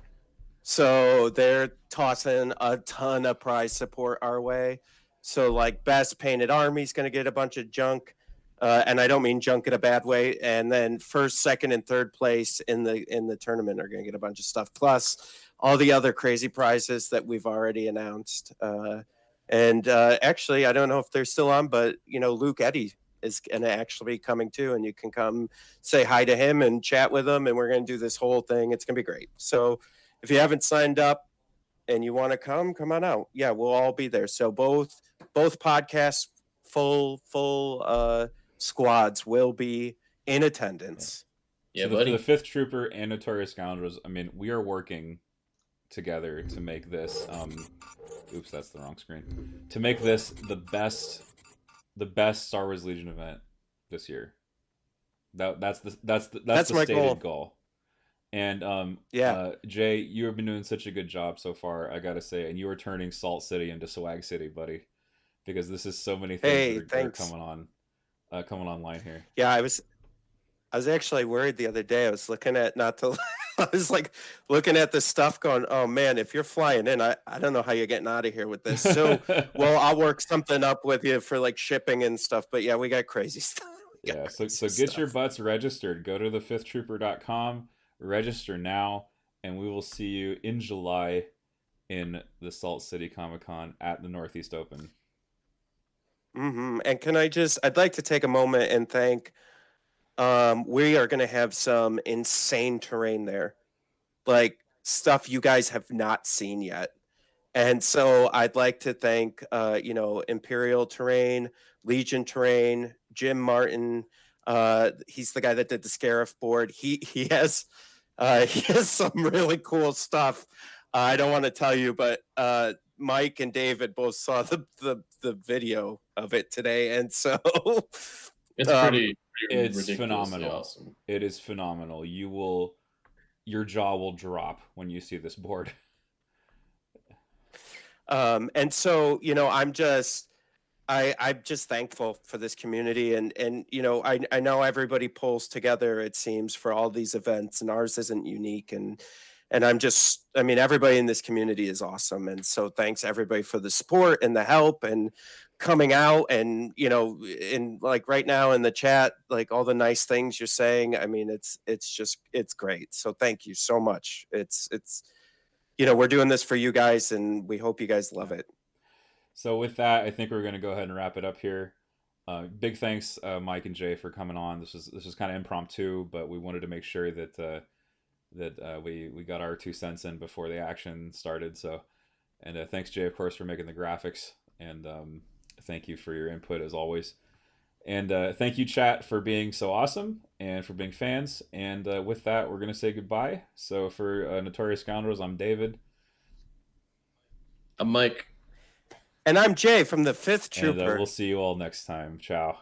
[SPEAKER 3] So they're tossing a ton of prize support our way. So like Best Painted Army's going to get a bunch of junk. And I don't mean junk in a bad way. And then first, second, and third place in the tournament are going to get a bunch of stuff. Plus all the other crazy prizes that we've already announced. Actually, I don't know if they're still on, but Luke Eddy is going to actually be coming too, and you can come say hi to him and chat with him, and we're going to do this whole thing. It's going to be great. So if you haven't signed up and you want to come on out. Yeah, we'll all be there. So both podcasts, full squads will be in attendance.
[SPEAKER 2] Yeah,
[SPEAKER 1] so
[SPEAKER 2] buddy.
[SPEAKER 1] The Fifth Trooper and Notorious Scoundrels, I mean, we are working together to make this. Oops, that's the wrong screen. To make this the best Star Wars Legion event this year. That's the
[SPEAKER 3] my
[SPEAKER 1] stated
[SPEAKER 3] goal.
[SPEAKER 1] goal. And
[SPEAKER 3] Yeah.
[SPEAKER 1] Jay, you have been doing such a good job so far, I gotta say, and you are turning Salt City into Swag City, buddy. Because this is so many things
[SPEAKER 3] Hey,
[SPEAKER 1] that are
[SPEAKER 3] thanks.
[SPEAKER 1] coming online here.
[SPEAKER 3] Yeah, I was actually worried the other day. I was looking at I was like looking at the stuff going, oh man, if you're flying in, I don't know how you're getting out of here with this. So, well, I'll work something up with you for like shipping and stuff. But yeah, we got crazy stuff.
[SPEAKER 1] Yeah, so get your butts registered. Go to thefifthtrooper.com, register now, and we will see you in July in the Salt City Comic Con at the Northeast Open.
[SPEAKER 3] And I'd like to take a moment and thank, we are going to have some insane terrain there, like stuff you guys have not seen yet. And so I'd like to thank, Imperial Terrain, Legion Terrain, Jim Martin. He's the guy that did the Scarif board. He has he has some really cool stuff. I don't want to tell you, but Mike and David both saw the video of it today, and so
[SPEAKER 2] it's pretty
[SPEAKER 1] it's phenomenal.
[SPEAKER 2] Awesome.
[SPEAKER 1] It is phenomenal. Your jaw will drop when you see this board.
[SPEAKER 3] And so, I'm just thankful for this community, and I know everybody pulls together, it seems, for all these events, and ours isn't unique, and everybody in this community is awesome, and so thanks everybody for the support and the help and coming out, and in like right now in the chat, like all the nice things you're saying. It's great. So thank you so much. It's we're doing this for you guys, and we hope you guys love it.
[SPEAKER 1] So with that, I think we're going to go ahead and wrap it up here. Big thanks, Mike and Jay, for coming on. This was kind of impromptu, but we wanted to make sure that we got our 2 cents in before the action started. So, and thanks, Jay, of course, for making the graphics, and thank you for your input as always. And thank you, chat, for being so awesome and for being fans. And with that, we're going to say goodbye. So for Notorious Scoundrels, I'm David.
[SPEAKER 2] I'm Mike.
[SPEAKER 3] And I'm Jay from the Fifth Trooper.
[SPEAKER 1] And we'll see you all next time. Ciao.